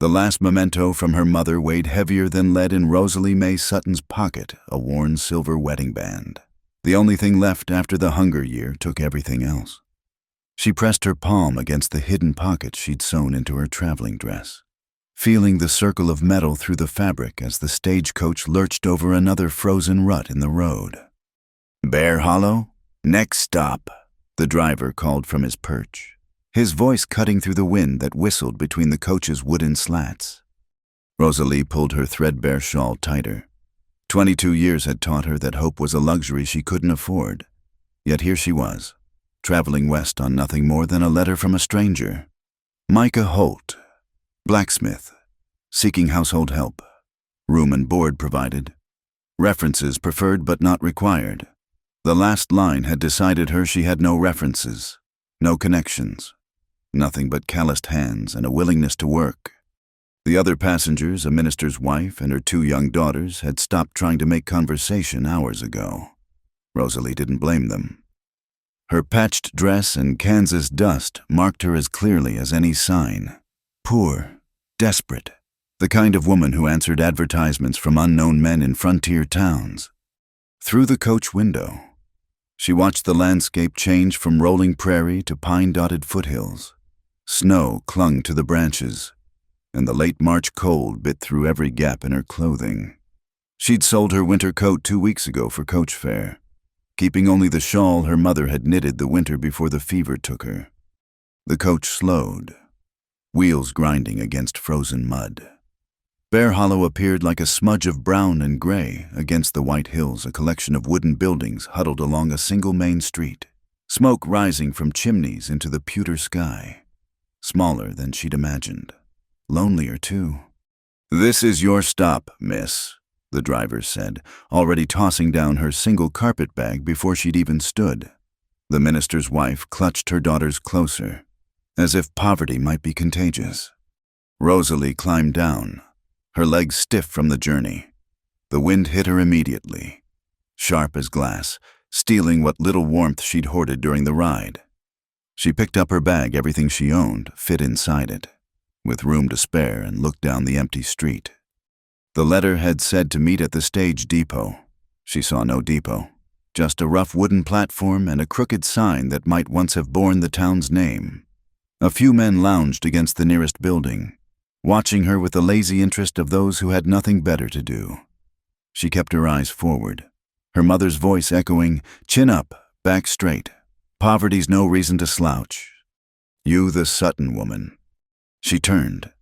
The last memento from her mother weighed heavier than lead in Rosalie May Sutton's pocket, a worn silver wedding band. The only thing left after the hunger year took everything else. She pressed her palm against the hidden pocket she'd sewn into her traveling dress, feeling the circle of metal through the fabric as the stagecoach lurched over another frozen rut in the road. "Bear Hollow? Next stop," the driver called from his perch, his voice cutting through the wind that whistled between the coach's wooden slats. Rosalie pulled her threadbare shawl tighter. 22 years had taught her that hope was a luxury she couldn't afford. Yet here she was, traveling west on nothing more than a letter from a stranger. Micah Holt, blacksmith, seeking household help. Room and board provided. References preferred but not required. The last line had decided her she had no references, no connections, nothing but calloused hands and a willingness to work. The other passengers, a minister's wife and her 2 young daughters, had stopped trying to make conversation hours ago. Rosalie didn't blame them. Her patched dress and Kansas dust marked her as clearly as any sign. Poor, desperate, the kind of woman who answered advertisements from unknown men in frontier towns. Through the coach window, she watched the landscape change from rolling prairie to pine-dotted foothills. Snow clung to the branches, and the late March cold bit through every gap in her clothing. She'd sold her winter coat 2 weeks ago for coach fare, keeping only the shawl her mother had knitted the winter before the fever took her. The coach slowed, wheels grinding against frozen mud. Bear Hollow appeared like a smudge of brown and gray against the white hills, a collection of wooden buildings huddled along a single main street, smoke rising from chimneys into the pewter sky. Smaller than she'd imagined. Lonelier, too. "This is your stop, miss," the driver said, already tossing down her single carpet bag before she'd even stood. The minister's wife clutched her daughters closer, as if poverty might be contagious. Rosalie climbed down, her legs stiff from the journey. The wind hit her immediately, sharp as glass, stealing what little warmth she'd hoarded during the ride. She picked up her bag, everything she owned fit inside it, with room to spare, and looked down the empty street. The letter had said to meet at the stage depot. She saw no depot, just a rough wooden platform and a crooked sign that might once have borne the town's name. A few men lounged against the nearest building, watching her with the lazy interest of those who had nothing better to do. She kept her eyes forward, her mother's voice echoing, "Chin up, back straight. Poverty's no reason to slouch. You the Sutton woman." She turned.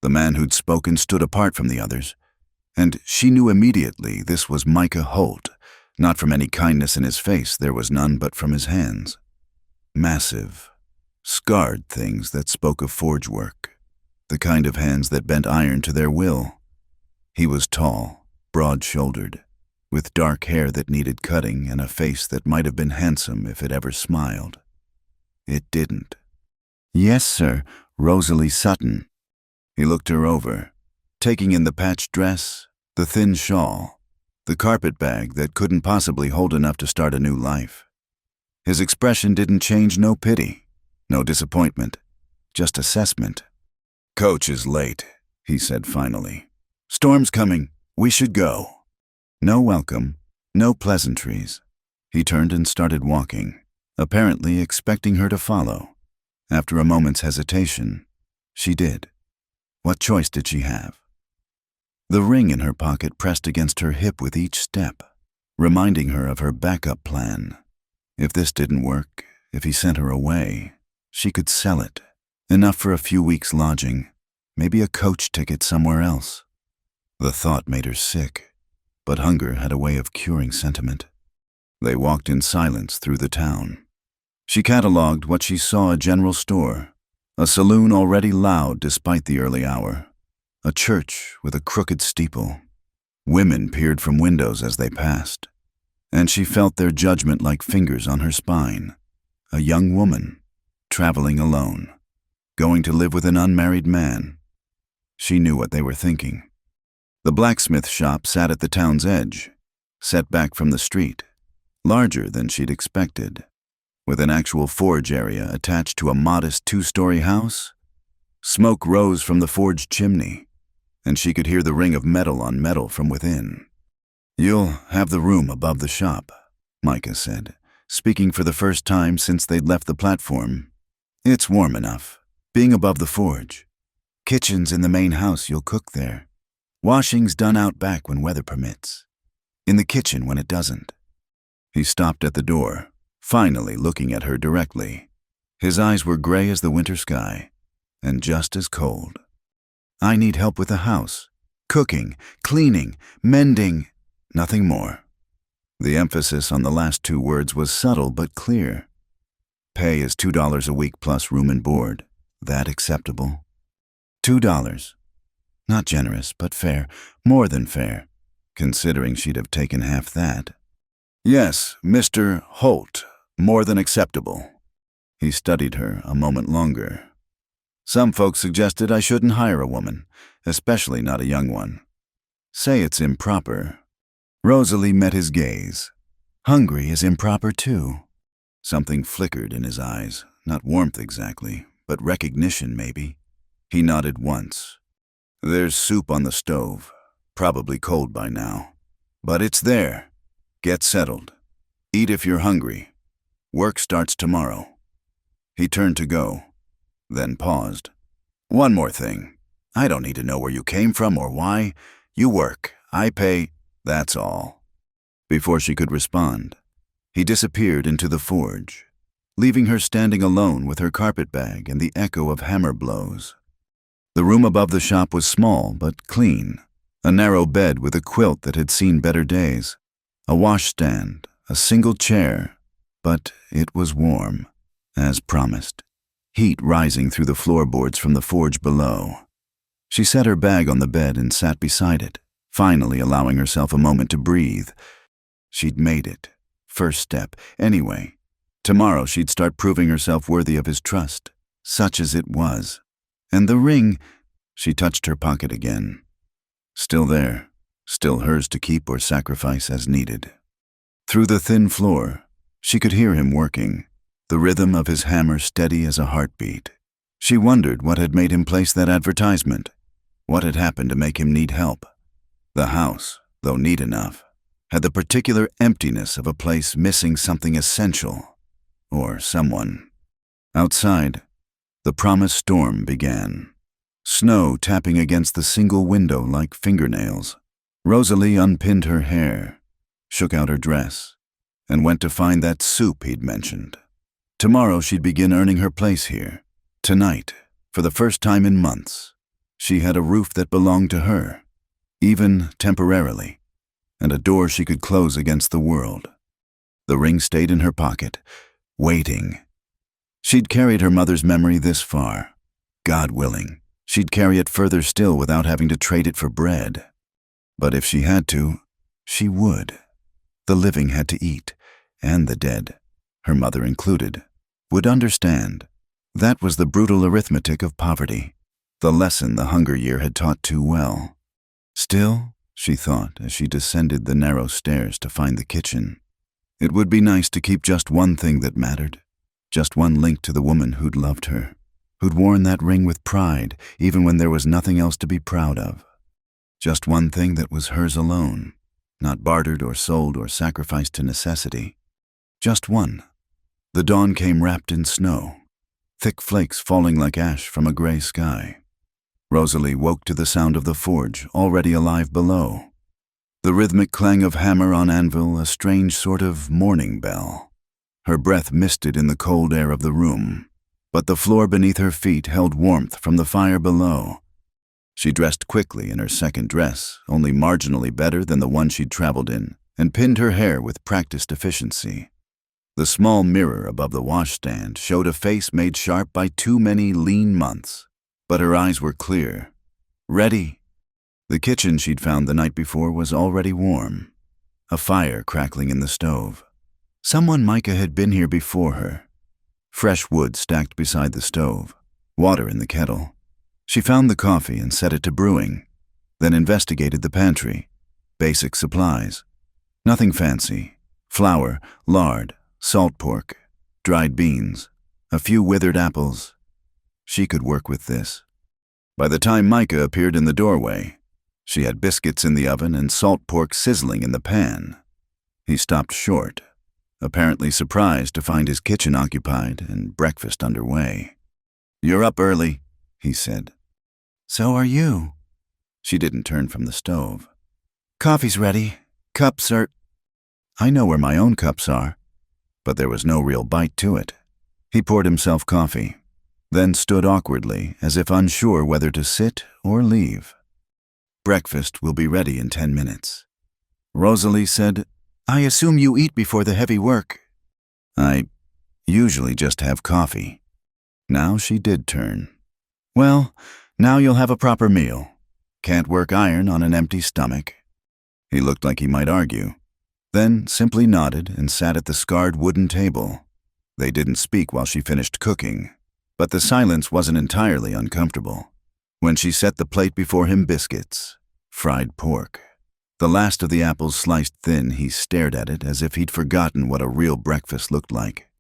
The man who'd spoken stood apart from the others, and she knew immediately this was Micah Holt. Not from any kindness in his face, there was none, but from his hands. Massive, scarred things that spoke of forge work, the kind of hands that bent iron to their will. He was tall, broad-shouldered, with dark hair that needed cutting and a face that might have been handsome if it ever smiled. It didn't. "Yes, sir, Rosalie Sutton." He looked her over, taking in the patched dress, the thin shawl, the carpet bag that couldn't possibly hold enough to start a new life. His expression didn't change, no pity, no disappointment, just assessment. "Coach is late," he said finally. "Storm's coming. We should go." No welcome, no pleasantries. He turned and started walking, apparently expecting her to follow. After a moment's hesitation, she did. What choice did she have? The ring in her pocket pressed against her hip with each step, reminding her of her backup plan. If this didn't work, if he sent her away, she could sell it. Enough for a few weeks' lodging, maybe a coach ticket somewhere else. The thought made her sick, but hunger had a way of curing sentiment. They walked in silence through the town. She catalogued what she saw: a general store, a saloon already loud despite the early hour, a church with a crooked steeple. Women peered from windows as they passed, and she felt their judgment like fingers on her spine. A young woman, traveling alone, going to live with an unmarried man. She knew what they were thinking. The blacksmith shop sat at the town's edge, set back from the street, larger than she'd expected, with an actual forge area attached to a modest 2-story house. Smoke rose from the forge chimney, and she could hear the ring of metal on metal from within. "You'll have the room above the shop," Micah said, speaking for the first time since they'd left the platform. "It's warm enough, being above the forge. Kitchen's in the main house, you'll cook there. Washing's done out back when weather permits. In the kitchen when it doesn't." He stopped at the door, finally looking at her directly. His eyes were gray as the winter sky, and just as cold. "I need help with the house. Cooking, cleaning, mending, nothing more." The emphasis on the last two words was subtle but clear. "Pay is $2 a week plus room and board. That acceptable?" $2. Not generous, but fair. More than fair, considering she'd have taken half that. "Yes, Mr. Holt. More than acceptable." He studied her a moment longer. "Some folks suggested I shouldn't hire a woman, especially not a young one. Say it's improper." Rosalie met his gaze. "Hungry is improper too." Something flickered in his eyes, not warmth exactly, but recognition maybe. He nodded once. "There's soup on the stove, probably cold by now. But it's there. Get settled. Eat if you're hungry. Work starts tomorrow." He turned to go, then paused. "One more thing. I don't need to know where you came from or why. You work. I pay. That's all." Before she could respond, he disappeared into the forge, leaving her standing alone with her carpet bag and the echo of hammer blows. The room above the shop was small but clean, a narrow bed with a quilt that had seen better days, a washstand, a single chair, but it was warm, as promised, heat rising through the floorboards from the forge below. She set her bag on the bed and sat beside it, finally allowing herself a moment to breathe. She'd made it. First step, anyway. Tomorrow she'd start proving herself worthy of his trust, such as it was. And the ring, she touched her pocket again. Still there, still hers to keep or sacrifice as needed. Through the thin floor, she could hear him working, the rhythm of his hammer steady as a heartbeat. She wondered what had made him place that advertisement, what had happened to make him need help. The house, though neat enough, had the particular emptiness of a place missing something essential, or someone. Outside, the promised storm began. Snow tapping against the single window like fingernails. Rosalie unpinned her hair, shook out her dress, and went to find that soup he'd mentioned. Tomorrow she'd begin earning her place here. Tonight, for the first time in months, she had a roof that belonged to her, even temporarily, and a door she could close against the world. The ring stayed in her pocket, waiting. She'd carried her mother's memory this far. God willing, she'd carry it further still without having to trade it for bread. But if she had to, she would. The living had to eat, and the dead, her mother included, would understand. That was the brutal arithmetic of poverty, the lesson the hunger year had taught too well. Still, she thought as she descended the narrow stairs to find the kitchen, it would be nice to keep just one thing that mattered, just one link to the woman who'd loved her, who'd worn that ring with pride even when there was nothing else to be proud of. Just one thing that was hers alone, not bartered or sold or sacrificed to necessity. Just one. The dawn came wrapped in snow, thick flakes falling like ash from a gray sky. Rosalie woke to the sound of the forge already alive below. The rhythmic clang of hammer on anvil, a strange sort of morning bell. Her breath misted in the cold air of the room, but the floor beneath her feet held warmth from the fire below. She dressed quickly in her second dress, only marginally better than the one she'd traveled in, and pinned her hair with practiced efficiency. The small mirror above the washstand showed a face made sharp by too many lean months, but her eyes were clear. Ready. The kitchen she'd found the night before was already warm, a fire crackling in the stove. Someone Micah had been here before her. Fresh wood stacked beside the stove, water in the kettle. She found the coffee and set it to brewing, then investigated the pantry. Basic supplies. Nothing fancy. Flour, lard, salt pork, dried beans, a few withered apples. She could work with this. By the time Micah appeared in the doorway, she had biscuits in the oven and salt pork sizzling in the pan. He stopped short, apparently surprised to find his kitchen occupied and breakfast underway. "You're up early," he said. "So are you." She didn't turn from the stove. "Coffee's ready. Cups are—" "I know where my own cups are." But there was no real bite to it. He poured himself coffee, then stood awkwardly as if unsure whether to sit or leave. "Breakfast will be ready in 10 minutes. Rosalie said, "I assume you eat before the heavy work." "I usually just have coffee." Now she did turn. "Well, now you'll have a proper meal. Can't work iron on an empty stomach." He looked like he might argue, then simply nodded and sat at the scarred wooden table. They didn't speak while she finished cooking, but the silence wasn't entirely uncomfortable. When she set the plate before him biscuits, fried pork. The last of the apples sliced thin, he stared at it as if he'd forgotten what a real breakfast looked like.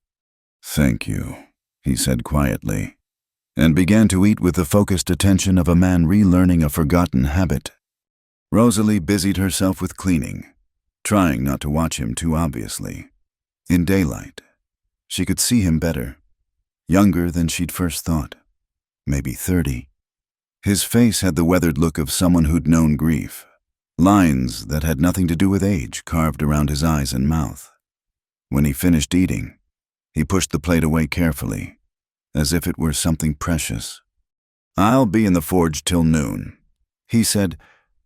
"Thank you," he said quietly, and began to eat with the focused attention of a man relearning a forgotten habit. Rosalie busied herself with cleaning, trying not to watch him too obviously. In daylight, she could see him better, younger than she'd first thought, maybe 30. His face had the weathered look of someone who'd known grief, lines that had nothing to do with age carved around his eyes and mouth. When he finished eating, he pushed the plate away carefully, as if it were something precious. "I'll be in the forge till noon," he said.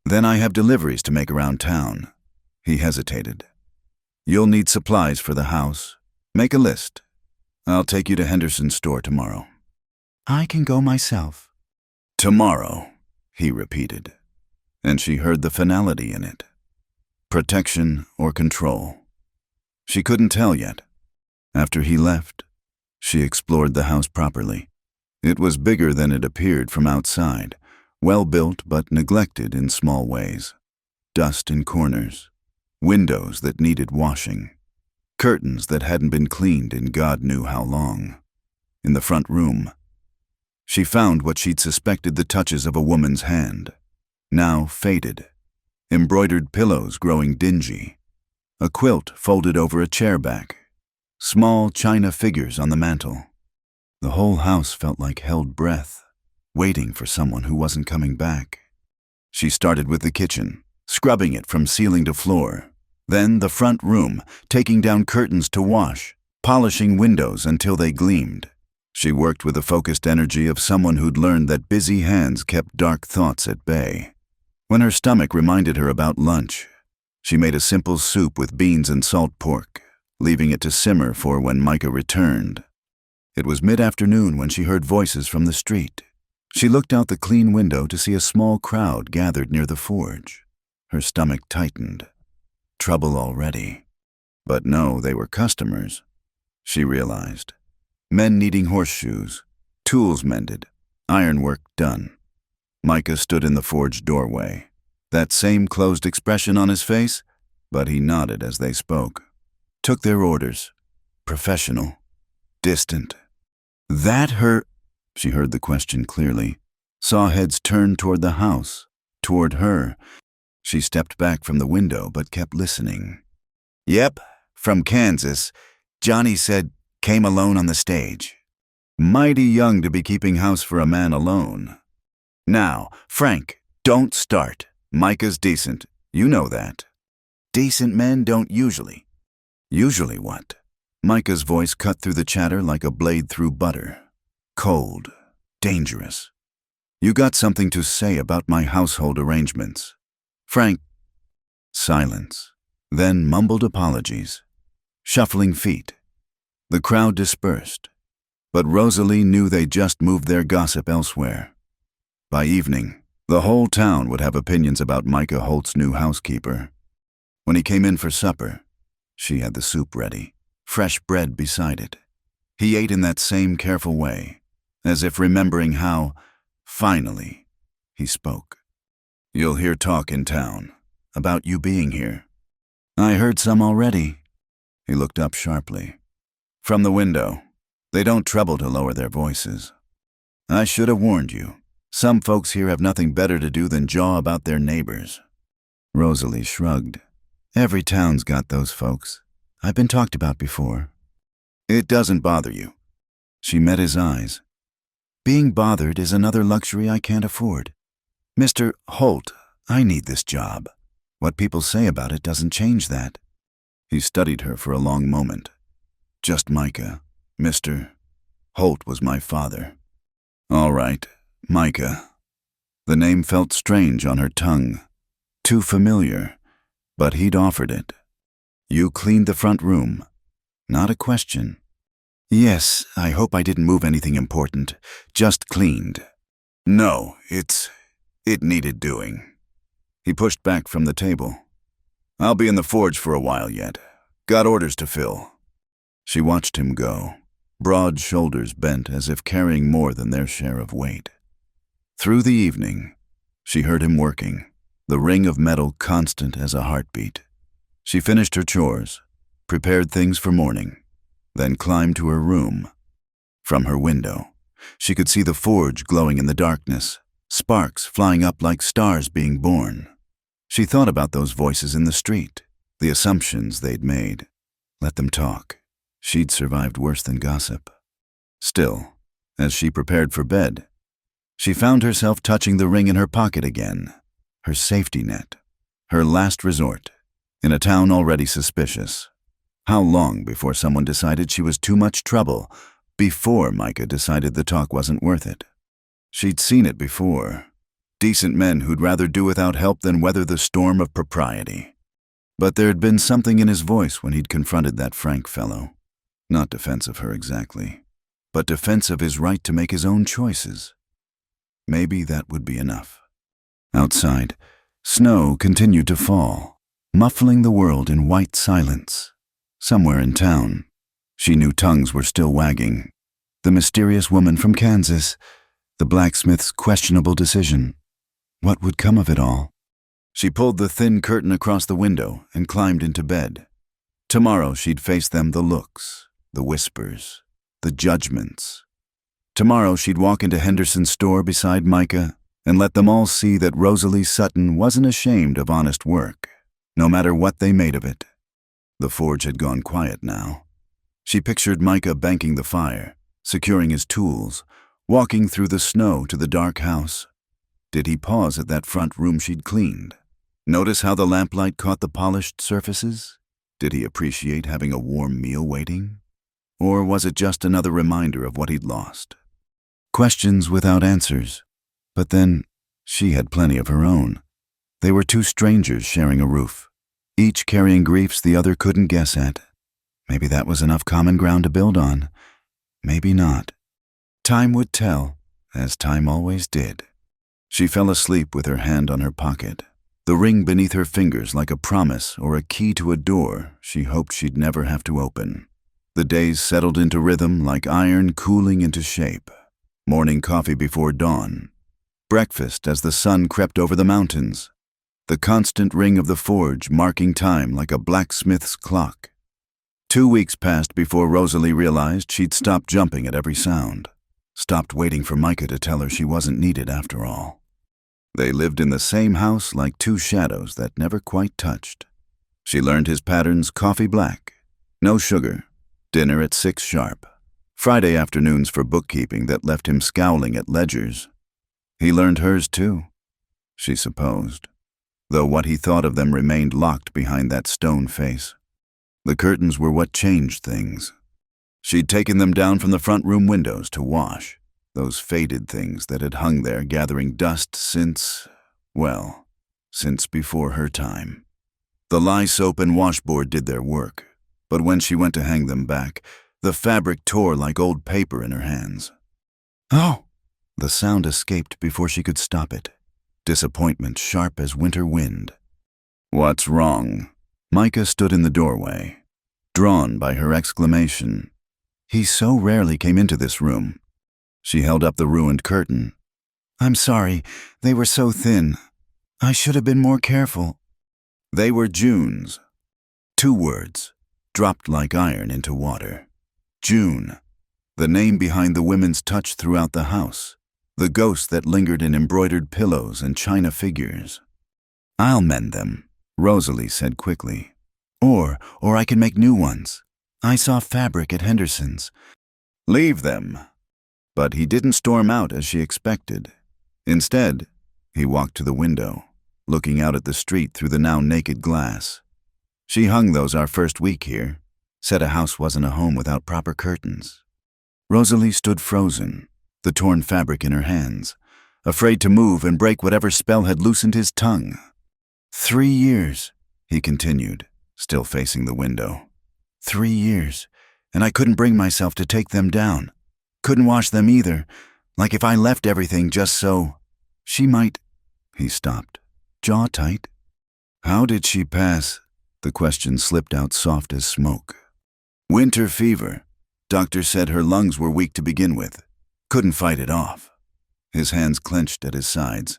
"Then I have deliveries to make around town." He hesitated. "You'll need supplies for the house. Make a list. I'll take you to Henderson's store tomorrow." "I can go myself." "Tomorrow," he repeated, and she heard the finality in it. Protection or control. She couldn't tell yet. After he left, she explored the house properly. It was bigger than it appeared from outside, well-built but neglected in small ways. Dust in corners, windows that needed washing, curtains that hadn't been cleaned in God knew how long. In the front room, she found what she'd suspected the touches of a woman's hand, now faded, embroidered pillows growing dingy, a quilt folded over a chair back, small china figures on the mantel. The whole house felt like held breath, waiting for someone who wasn't coming back. She started with the kitchen, scrubbing it from ceiling to floor, then the front room, taking down curtains to wash, polishing windows until they gleamed. She worked with the focused energy of someone who'd learned that busy hands kept dark thoughts at bay. When her stomach reminded her about lunch, she made a simple soup with beans and salt pork, leaving it to simmer for when Micah returned. It was mid-afternoon when she heard voices from the street. She looked out the clean window to see a small crowd gathered near the forge. Her stomach tightened. Trouble already. But no, they were customers, she realized. Men needing horseshoes, tools mended, ironwork done. Micah stood in the forge doorway, that same closed expression on his face, but he nodded as they spoke. Took their orders. Professional. Distant. "That her—" She heard the question clearly, saw heads turn toward the house, toward her. She stepped back from the window but kept listening. "Yep, from Kansas. Johnny said came alone on the stage. Mighty young to be keeping house for a man alone. Now, Frank, don't start. Micah's decent. You know that. Decent men don't usually." "Usually what?" Micah's voice cut through the chatter like a blade through butter. Cold. Dangerous. "You got something to say about my household arrangements." Frank. Silence. Then mumbled apologies. Shuffling feet. The crowd dispersed, but Rosalie knew they just moved their gossip elsewhere. By evening, the whole town would have opinions about Micah Holt's new housekeeper. When he came in for supper, she had the soup ready, fresh bread beside it. He ate in that same careful way, as if remembering how, finally, he spoke. "You'll hear talk in town, about you being here." "I heard some already." He looked up sharply. "From the window. They don't trouble to lower their voices. I should have warned you. Some folks here have nothing better to do than jaw about their neighbors. Rosalie shrugged. Every town's got those folks. I've been talked about before. It doesn't bother you. She met his eyes. Being bothered is another luxury I can't afford. Mr. Holt, I need this job. What people say about it doesn't change that. He studied her for a long moment. Just Micah. Mr. Holt was my father. All right, Micah. The name felt strange on her tongue. Too familiar, but he'd offered it. You cleaned the front room. Not a question. Yes, I hope I didn't move anything important. Just cleaned. No, it needed doing. He pushed back from the table. I'll be in the forge for a while yet. Got orders to fill. She watched him go, broad shoulders bent as if carrying more than their share of weight. Through the evening, she heard him working, the ring of metal constant as a heartbeat. She finished her chores, prepared things for morning, then climbed to her room. From her window, she could see the forge glowing in the darkness, sparks flying up like stars being born. She thought about those voices in the street, the assumptions they'd made. Let them talk. She'd survived worse than gossip. Still, as she prepared for bed, she found herself touching the ring in her pocket again, her safety net, her last resort, in a town already suspicious. How long before someone decided she was too much trouble, before Micah decided the talk wasn't worth it? She'd seen it before. Decent men who'd rather do without help than weather the storm of propriety. But there'd been something in his voice when he'd confronted that frank fellow. Not defense of her exactly, but defense of his right to make his own choices. Maybe that would be enough. Outside, snow continued to fall, muffling the world in white silence. Somewhere in town, she knew tongues were still wagging. The mysterious woman from Kansas, the blacksmith's questionable decision. What would come of it all? She pulled the thin curtain across the window and climbed into bed. Tomorrow she'd face them, the looks, the whispers, the judgments. Tomorrow she'd walk into Henderson's store beside Micah and let them all see that Rosalie Sutton wasn't ashamed of honest work, no matter what they made of it. The forge had gone quiet now. She pictured Micah banking the fire, securing his tools, walking through the snow to the dark house. Did he pause at that front room she'd cleaned? Notice how the lamplight caught the polished surfaces? Did he appreciate having a warm meal waiting? Or was it just another reminder of what he'd lost? Questions without answers. But then, she had plenty of her own. They were two strangers sharing a roof, each carrying griefs the other couldn't guess at. Maybe that was enough common ground to build on. Maybe not. Time would tell, as time always did. She fell asleep with her hand on her pocket, the ring beneath her fingers like a promise or a key to a door she hoped she'd never have to open. The days settled into rhythm like iron cooling into shape. Morning coffee before dawn. Breakfast as the sun crept over the mountains. The constant ring of the forge marking time like a blacksmith's clock. 2 weeks passed before Rosalie realized she'd stopped jumping at every sound. Stopped waiting for Micah to tell her she wasn't needed after all. They lived in the same house like two shadows that never quite touched. She learned his patterns: coffee black, no sugar, dinner at 6 sharp, Friday afternoons for bookkeeping that left him scowling at ledgers. He learned hers too, she supposed, though what he thought of them remained locked behind that stone face. The curtains were what changed things. She'd taken them down from the front room windows to wash, those faded things that had hung there gathering dust since before her time. The lye soap and washboard did their work, but when she went to hang them back, the fabric tore like old paper in her hands. Oh! The sound escaped before she could stop it. Disappointment sharp as winter wind. What's wrong? Micah stood in the doorway, drawn by her exclamation. He so rarely came into this room. She held up the ruined curtain. I'm sorry, they were so thin. I should have been more careful. They were June's. 2 words, dropped like iron into water. June, the name behind the women's touch throughout the house, the ghosts that lingered in embroidered pillows and china figures. "I'll mend them," Rosalie said quickly. Or I can make new ones. I saw fabric at Henderson's." "Leave them." But he didn't storm out as she expected. Instead, he walked to the window, looking out at the street through the now naked glass. "She hung those our first week here. Said a house wasn't a home without proper curtains." Rosalie stood frozen, the torn fabric in her hands, afraid to move and break whatever spell had loosened his tongue. 3 years, he continued, still facing the window. 3 years, and I couldn't bring myself to take them down. Couldn't wash them either, like if I left everything just so. She might. He stopped, jaw tight. "How did she pass?" The question slipped out soft as smoke. "Winter fever. Doctor said her lungs were weak to begin with. Couldn't fight it off." His hands clenched at his sides.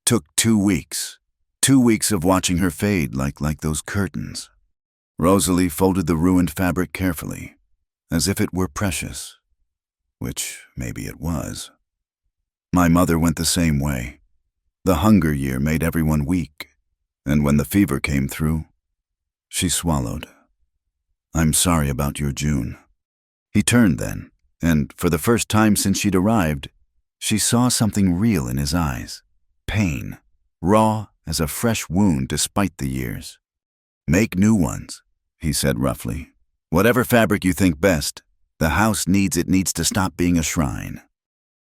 "Took 2 weeks. 2 weeks of watching her fade like those curtains." Rosalie folded the ruined fabric carefully, as if it were precious. Which maybe it was. "My mother went the same way. The hunger year made everyone weak, and when the fever came through," she swallowed. "I'm sorry about your June." He turned then, and for the first time since she'd arrived, she saw something real in his eyes. Pain, raw as a fresh wound despite the years. "Make new ones," he said roughly. "Whatever fabric you think best. The house needs to stop being a shrine."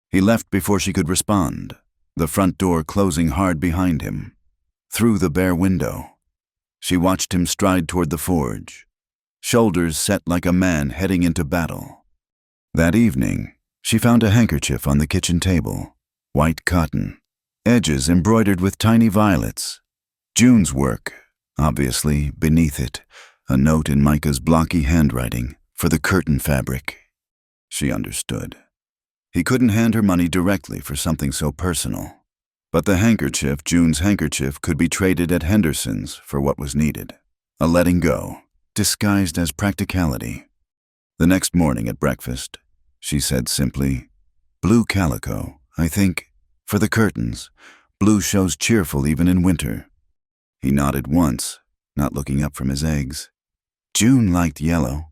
He left before she could respond, the front door closing hard behind him. Through the bare window, she watched him stride toward the forge, shoulders set like a man heading into battle. That evening, she found a handkerchief on the kitchen table, white cotton, edges embroidered with tiny violets. June's work, obviously, beneath it, a note in Micah's blocky handwriting, for the curtain fabric. She understood. He couldn't hand her money directly for something so personal. But the handkerchief, June's handkerchief, could be traded at Henderson's for what was needed. A letting go, disguised as practicality. The next morning at breakfast, she said simply, "Blue calico, I think, for the curtains. Blue shows cheerful even in winter." He nodded once, not looking up from his eggs. June liked yellow.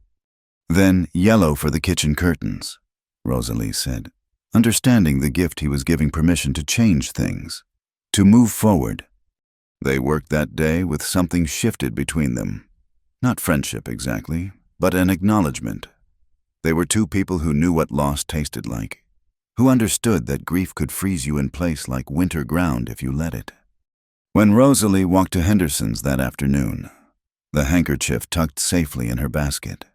"Then yellow for the kitchen curtains," Rosalie said, understanding the gift he was giving permission to change things, to move forward. They worked that day with something shifted between them. Not friendship exactly, but an acknowledgement. They were two people who knew what loss tasted like, who understood that grief could freeze you in place like winter ground if you let it. When Rosalie walked to Henderson's that afternoon, the handkerchief tucked safely in her basket,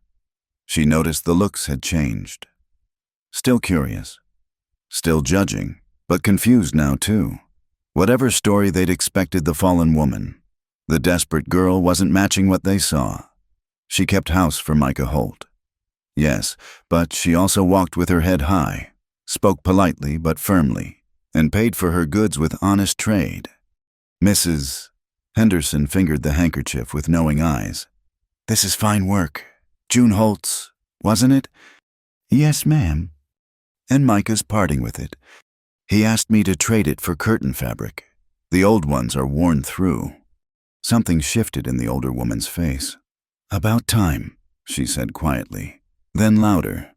she noticed the looks had changed. Still curious, still judging, but confused now too. Whatever story they'd expected the fallen woman, the desperate girl wasn't matching what they saw. She kept house for Micah Holt. Yes, but she also walked with her head high, spoke politely but firmly, and paid for her goods with honest trade. "Mrs. Henderson fingered the handkerchief with knowing eyes. "This is fine work. June Holt's, wasn't it?" "Yes, ma'am." "And Micah's parting with it. He asked me to trade it for curtain fabric. The old ones are worn through." Something shifted in the older woman's face. "About time," she said quietly, then louder.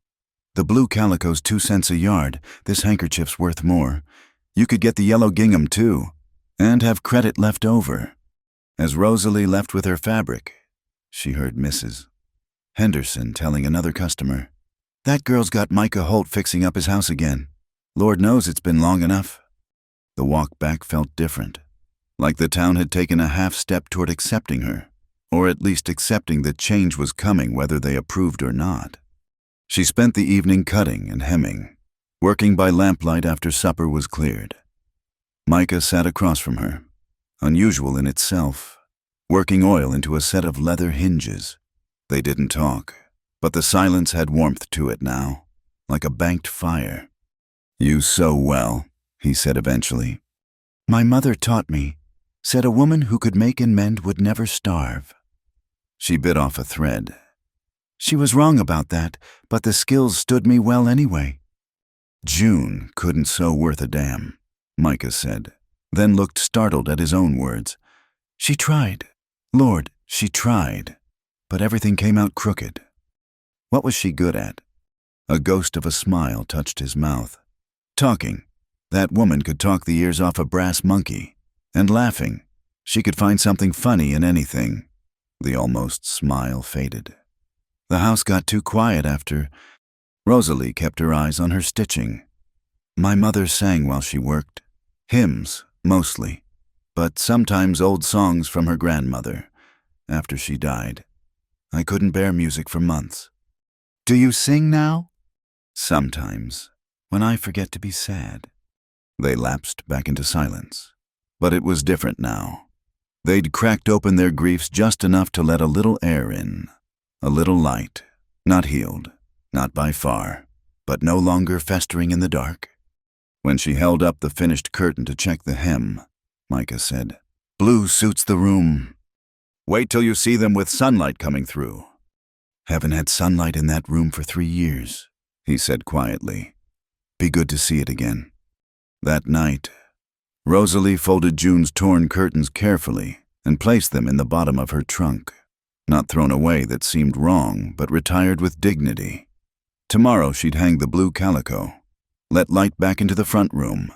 "The blue calico's 2 cents a yard. This handkerchief's worth more. You could get the yellow gingham too, and have credit left over." As Rosalie left with her fabric, she heard Mrs. Henderson telling another customer, "That girl's got Micah Holt fixing up his house again. Lord knows it's been long enough." The walk back felt different, like the town had taken a half step toward accepting her, or at least accepting that change was coming whether they approved or not. She spent the evening cutting and hemming, working by lamplight after supper was cleared. Micah sat across from her, unusual in itself, working oil into a set of leather hinges. They didn't talk, but the silence had warmth to it now, like a banked fire. "You sew well," he said eventually. "My mother taught me, said a woman who could make and mend would never starve." She bit off a thread. "She was wrong about that, but the skills stood me well anyway." June couldn't sew worth a damn, Micah said, then looked startled at his own words. She tried. Lord, she tried. But everything came out crooked. What was she good at? A ghost of a smile touched his mouth. Talking. That woman could talk the ears off a brass monkey. And laughing. She could find something funny in anything. The almost smile faded. The house got too quiet after. Rosalie kept her eyes on her stitching. My mother sang while she worked. Hymns, mostly. But sometimes old songs from her grandmother, after she died. I couldn't bear music for months. Do you sing now? Sometimes, when I forget to be sad. They lapsed back into silence. But it was different now. They'd cracked open their griefs just enough to let a little air in, a little light, not healed, not by far, but no longer festering in the dark. When she held up the finished curtain to check the hem, Micah said, Blue suits the room. Wait till you see them with sunlight coming through. Haven't had sunlight in that room for 3 years, he said quietly. Be good to see it again. That night, Rosalie folded June's torn curtains carefully and placed them in the bottom of her trunk. Not thrown away that seemed wrong, but retired with dignity. Tomorrow she'd hang the blue calico, let light back into the front room.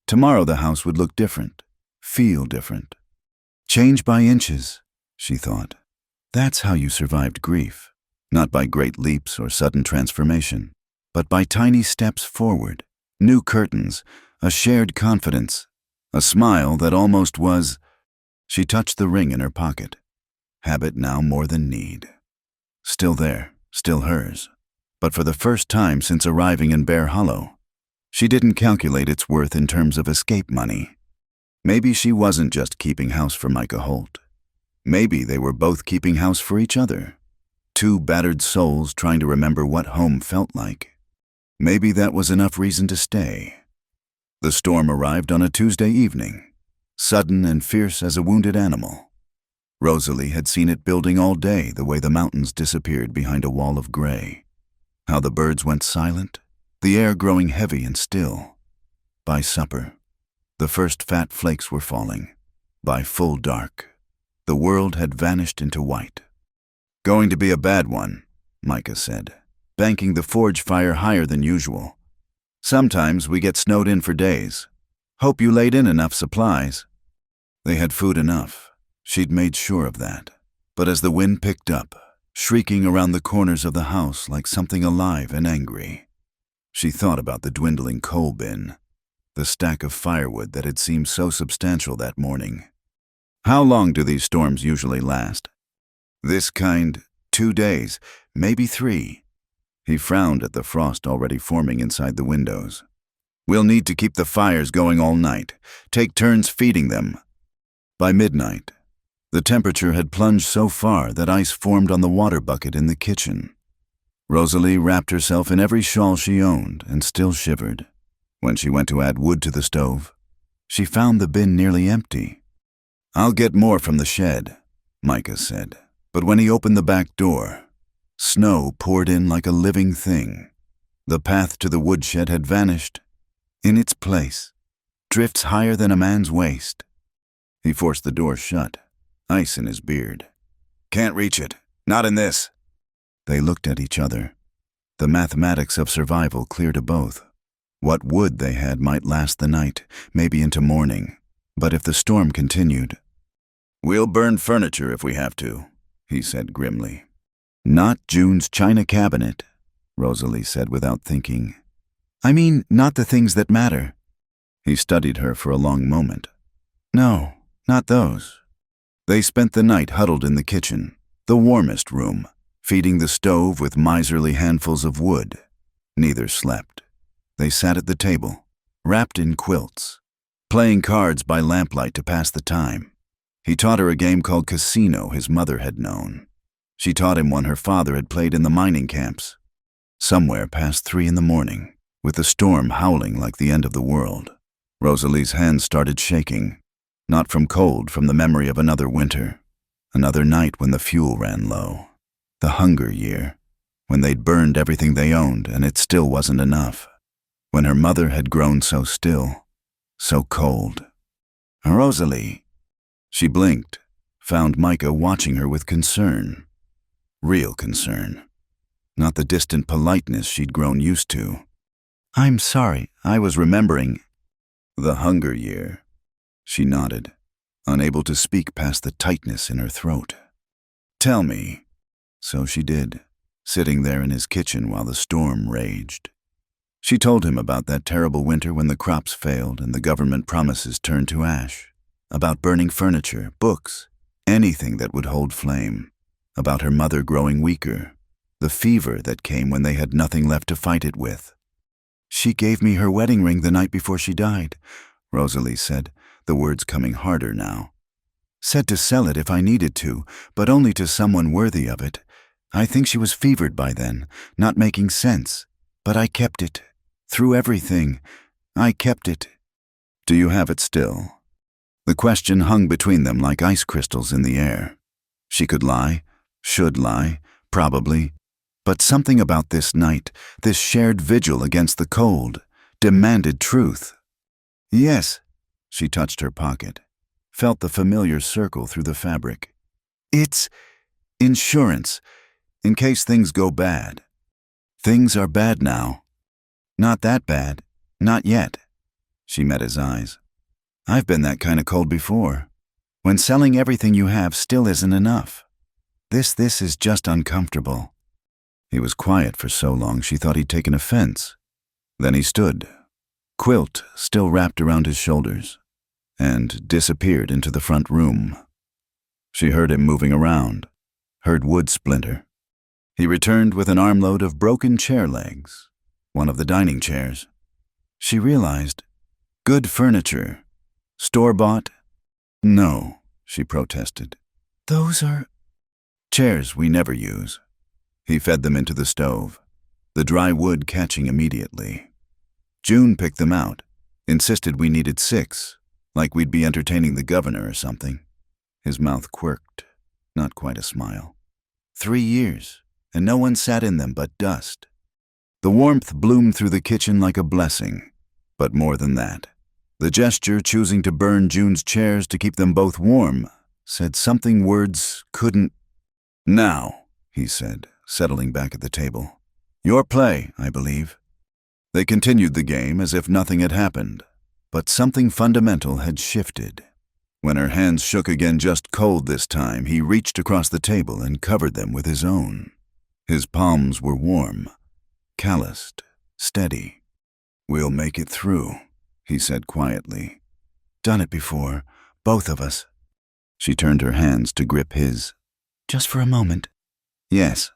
Tomorrow the house would look different, feel different. Change by inches, she thought. That's how you survived grief, not by great leaps or sudden transformation, but by tiny steps forward, new curtains, a shared confidence, a smile that almost was. She touched the ring in her pocket. Habit now more than need. Still there, still hers. But for the first time since arriving in Bear Hollow, she didn't calculate its worth in terms of escape money. Maybe she wasn't just keeping house for Micah Holt. Maybe they were both keeping house for each other. Two battered souls trying to remember what home felt like. Maybe that was enough reason to stay. The storm arrived on a Tuesday evening, sudden and fierce as a wounded animal. Rosalie had seen it building all day, the way the mountains disappeared behind a wall of gray. How the birds went silent, the air growing heavy and still. By supper, the first fat flakes were falling. By full dark, the world had vanished into white. Going to be a bad one, Micah said, banking the forge fire higher than usual. Sometimes we get snowed in for days. Hope you laid in enough supplies. They had food enough. She'd made sure of that. But as the wind picked up, shrieking around the corners of the house like something alive and angry, she thought about the dwindling coal bin, the stack of firewood that had seemed so substantial that morning. How long do these storms usually last? This kind, 2 days, maybe 3. He frowned at the frost already forming inside the windows. We'll need to keep the fires going all night, take turns feeding them. By midnight, the temperature had plunged so far that ice formed on the water bucket in the kitchen. Rosalie wrapped herself in every shawl she owned and still shivered. When she went to add wood to the stove, she found the bin nearly empty. I'll get more from the shed, Micah said. But when he opened the back door, snow poured in like a living thing. The path to the woodshed had vanished. In its place, drifts higher than a man's waist. He forced the door shut, ice in his beard. Can't reach it. Not in this. They looked at each other. The mathematics of survival clear to both. What wood they had might last the night, maybe into morning. But if the storm continued, we'll burn furniture if we have to, he said grimly. Not June's china cabinet, Rosalie said without thinking. I mean, not the things that matter. He studied her for a long moment. No, not those. They spent the night huddled in the kitchen, the warmest room, feeding the stove with miserly handfuls of wood. Neither slept. They sat at the table, wrapped in quilts, playing cards by lamplight to pass the time. He taught her a game called Casino his mother had known. She taught him one her father had played in the mining camps. Somewhere past 3 in the morning, with the storm howling like the end of the world, Rosalie's hands started shaking, not from cold, from the memory of another winter, another night when the fuel ran low, the hunger year, when they'd burned everything they owned and it still wasn't enough, when her mother had grown so still, so cold. "Rosalie." She blinked, found Micah watching her with concern. Real concern. Not the distant politeness she'd grown used to. "I'm sorry, I was remembering." "The hunger year." She nodded, unable to speak past the tightness in her throat. "Tell me." So she did, sitting there in his kitchen while the storm raged. She told him about that terrible winter when the crops failed and the government promises turned to ash, about burning furniture, books, anything that would hold flame, about her mother growing weaker, the fever that came when they had nothing left to fight it with. "She gave me her wedding ring the night before she died," Rosalie said, the words coming harder now. "Said to sell it if I needed to, but only to someone worthy of it. I think she was fevered by then, not making sense. But I kept it. Through everything, I kept it." "Do you have it still?" The question hung between them like ice crystals in the air. She could lie, should lie, probably. But something about this night, this shared vigil against the cold, demanded truth. "Yes." She touched her pocket, felt the familiar circle through the fabric. "It's insurance, in case things go bad." "Things are bad now." "Not that bad. Not yet." She met his eyes. "I've been that kind of cold before. When selling everything you have still isn't enough. This is just uncomfortable." He was quiet for so long she thought he'd taken offense. Then he stood, quilt still wrapped around his shoulders, and disappeared into the front room. She heard him moving around, heard wood splinter. He returned with an armload of broken chair legs, one of the dining chairs. She realized, good furniture, store-bought? "No," she protested. "Those are chairs we never use." He fed them into the stove, the dry wood catching immediately. June picked them out, insisted we needed 6, like we'd be entertaining the governor or something. His mouth quirked, not quite a smile. 3 years, and no one sat in them but dust. The warmth bloomed through the kitchen like a blessing, but more than that. The gesture choosing to burn June's chairs to keep them both warm said something words couldn't. "Now," he said, settling back at the table. "Your play, I believe." They continued the game as if nothing had happened, but something fundamental had shifted. When her hands shook again just cold this time, he reached across the table and covered them with his own. His palms were warm, calloused, steady. "We'll make it through," he said quietly. "Done it before, both of us." She turned her hands to grip his. "Just for a moment." "Yes."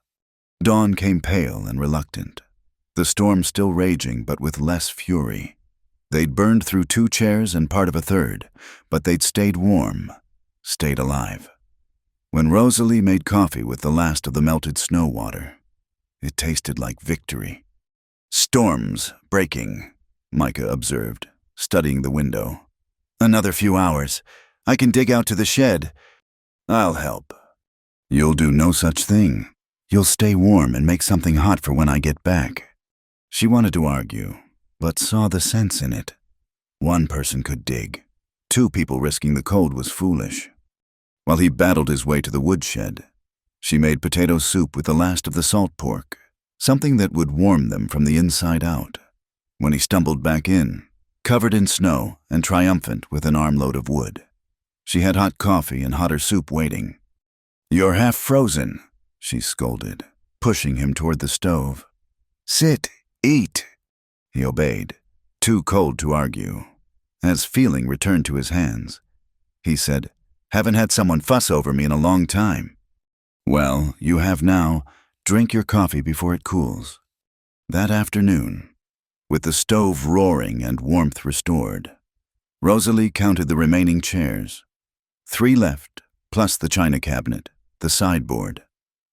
Dawn came pale and reluctant, the storm still raging but with less fury. They'd burned through 2 chairs and part of a 3rd, but they'd stayed warm, stayed alive. When Rosalie made coffee with the last of the melted snow water, it tasted like victory. "Storms breaking," Micah observed, studying the window. "Another few hours. I can dig out to the shed." "I'll help." "You'll do no such thing. You'll stay warm and make something hot for when I get back." She wanted to argue, but saw the sense in it. 1 person could dig. 2 people risking the cold was foolish. While he battled his way to the woodshed, she made potato soup with the last of the salt pork, something that would warm them from the inside out. When he stumbled back in, covered in snow and triumphant with an armload of wood, she had hot coffee and hotter soup waiting. "You're half frozen," she scolded, pushing him toward the stove. "Sit, eat." He obeyed, too cold to argue. As feeling returned to his hands, he said, "Haven't had someone fuss over me in a long time." "Well, you have now. Drink your coffee before it cools." That afternoon, with the stove roaring and warmth restored, Rosalie counted the remaining chairs. 3 left, plus the china cabinet, the sideboard,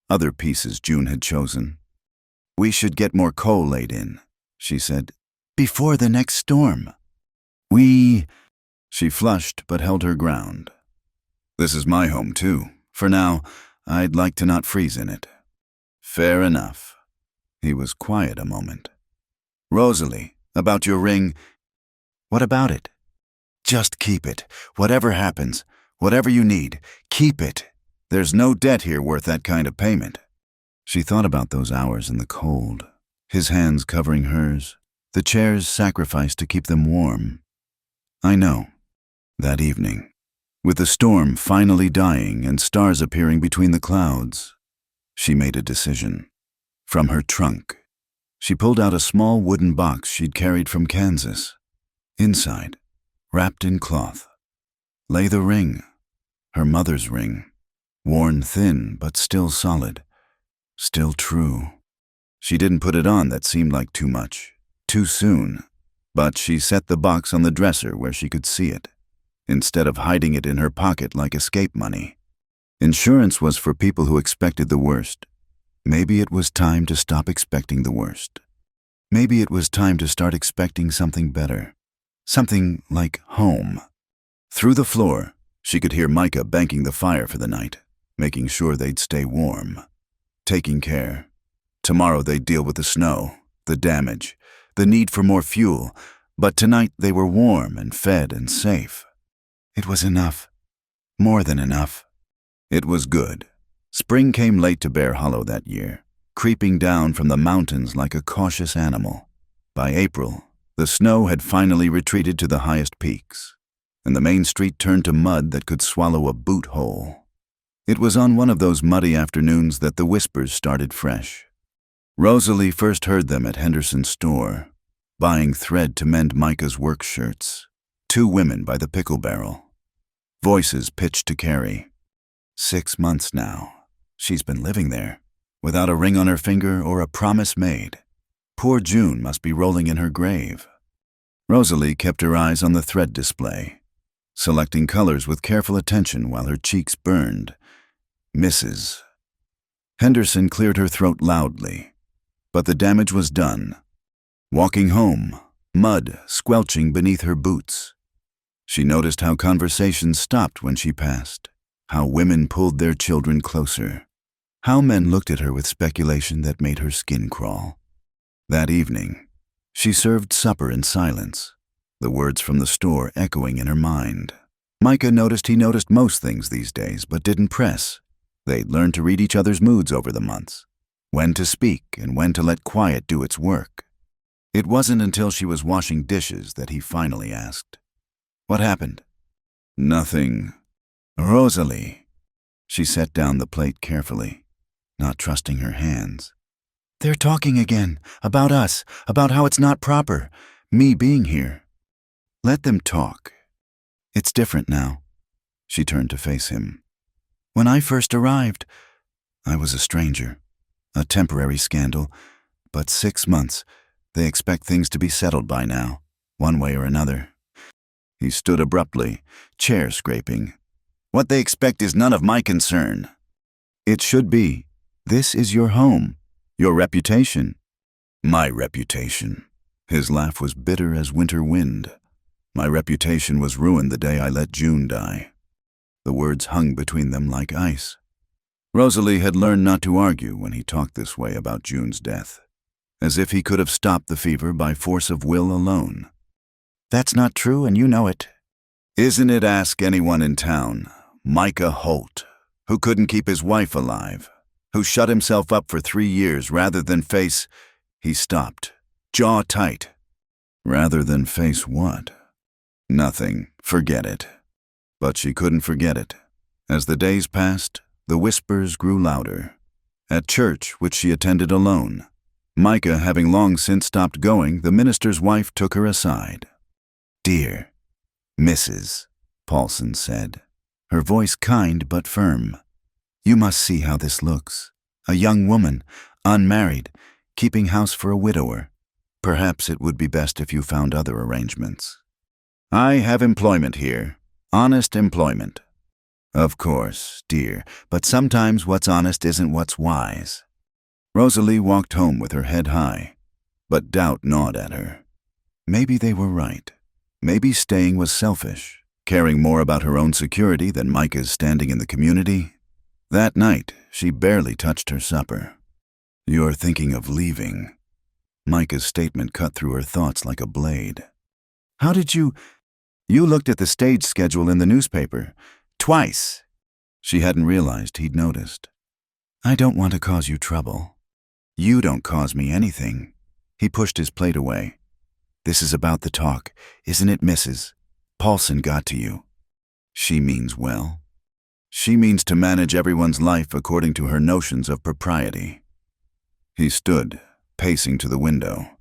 other pieces June had chosen. "We should get more coal laid in," she said, "before the next storm." She flushed but held her ground. "This is my home too. For now, I'd like to not freeze in it." "Fair enough." He was quiet a moment. "Rosalie, About your ring. What about it? Just keep it. Whatever happens, whatever you need, keep it. There's no debt here worth that kind of payment. She thought about those hours in the cold, his hands covering hers, the chairs sacrificed to keep them warm. I know. That evening, with the storm finally dying and stars appearing between the clouds, she made a decision. From her trunk, she pulled out a small wooden box she'd carried from Kansas. Inside, wrapped in cloth, lay the ring, her mother's ring, worn thin but still solid, still true. She didn't put it on, that seemed like too much, too soon, but she set the box on the dresser where she could see it, instead of hiding it in her pocket like escape money. Insurance was for people who expected the worst. Maybe it was time to stop expecting the worst. Maybe it was time to start expecting something better. Something like home. Through the floor, she could hear Micah banking the fire for the night, making sure they'd stay warm. Taking care. Tomorrow they'd deal with the snow, the damage, the need for more fuel, but tonight they were warm and fed and safe. It was enough. More than enough. It was good. Spring came late to Bear Hollow that year, creeping down from the mountains like a cautious animal. By April, the snow had finally retreated to the highest peaks, and the main street turned to mud that could swallow a boot hole. It was on one of those muddy afternoons that the whispers started fresh. Rosalie first heard them at Henderson's store, buying thread to mend Micah's work shirts. 2 women by the pickle barrel. Voices pitched to Carrie. 6 months now. She's been living there, without a ring on her finger or a promise made. Poor June must be rolling in her grave. Rosalie kept her eyes on the thread display, selecting colors with careful attention while her cheeks burned. Mrs. Henderson cleared her throat loudly, but the damage was done. Walking home, mud squelching beneath her boots. She noticed how conversations stopped when she passed, how women pulled their children closer, how men looked at her with speculation that made her skin crawl. That evening, she served supper in silence, the words from the store echoing in her mind. Micah noticed he noticed most things these days, but didn't press. They'd learned to read each other's moods over the months, when to speak and when to let quiet do its work. It wasn't until she was washing dishes that he finally asked, "What happened?" "Nothing." "Rosalie." She set down the plate carefully, not trusting her hands. "They're talking again, about us, about how it's not proper, me being here." "Let them talk. It's different now." She turned to face him. "When I first arrived, I was a stranger, a temporary scandal, but 6 months, they expect things to be settled by now, one way or another." He stood abruptly, chair scraping. "What they expect is none of my concern." "It should be. This is your home, your reputation." "My reputation." His laugh was bitter as winter wind. "My reputation was ruined the day I let June die." The words hung between them like ice. Rosalie had learned not to argue when he talked this way about June's death, as if he could have stopped the fever by force of will alone. "That's not true, and you know it." "Isn't it? Ask anyone in town. Micah Holt, who couldn't keep his wife alive, who shut himself up for 3 years rather than face—" He stopped, jaw tight. Rather than face what? Nothing. Forget it. But she couldn't forget it. As the days passed, the whispers grew louder. At church, which she attended alone, Micah having long since stopped going, the minister's wife took her aside. "Dear Mrs. Paulson said, her voice kind but firm, "You must see how this looks. A young woman, unmarried, keeping house for a widower. Perhaps it would be best if you found other arrangements. I have employment here, honest employment." "Of course, dear, but sometimes what's honest isn't what's wise." Rosalie walked home with her head high, but doubt gnawed at her. Maybe they were right. Maybe staying was selfish, caring more about her own security than Micah's standing in the community. That night, she barely touched her supper. "You're thinking of leaving." Micah's statement cut through her thoughts like a blade. How did you looked at the stage schedule in the newspaper. Twice. She hadn't realized he'd noticed. I don't want to cause you trouble. You don't cause me anything. He pushed his plate away. This is about the talk, isn't it, Mrs.? Paulson got to you. She means well. She means to manage everyone's life according to her notions of propriety. He stood, pacing to the window.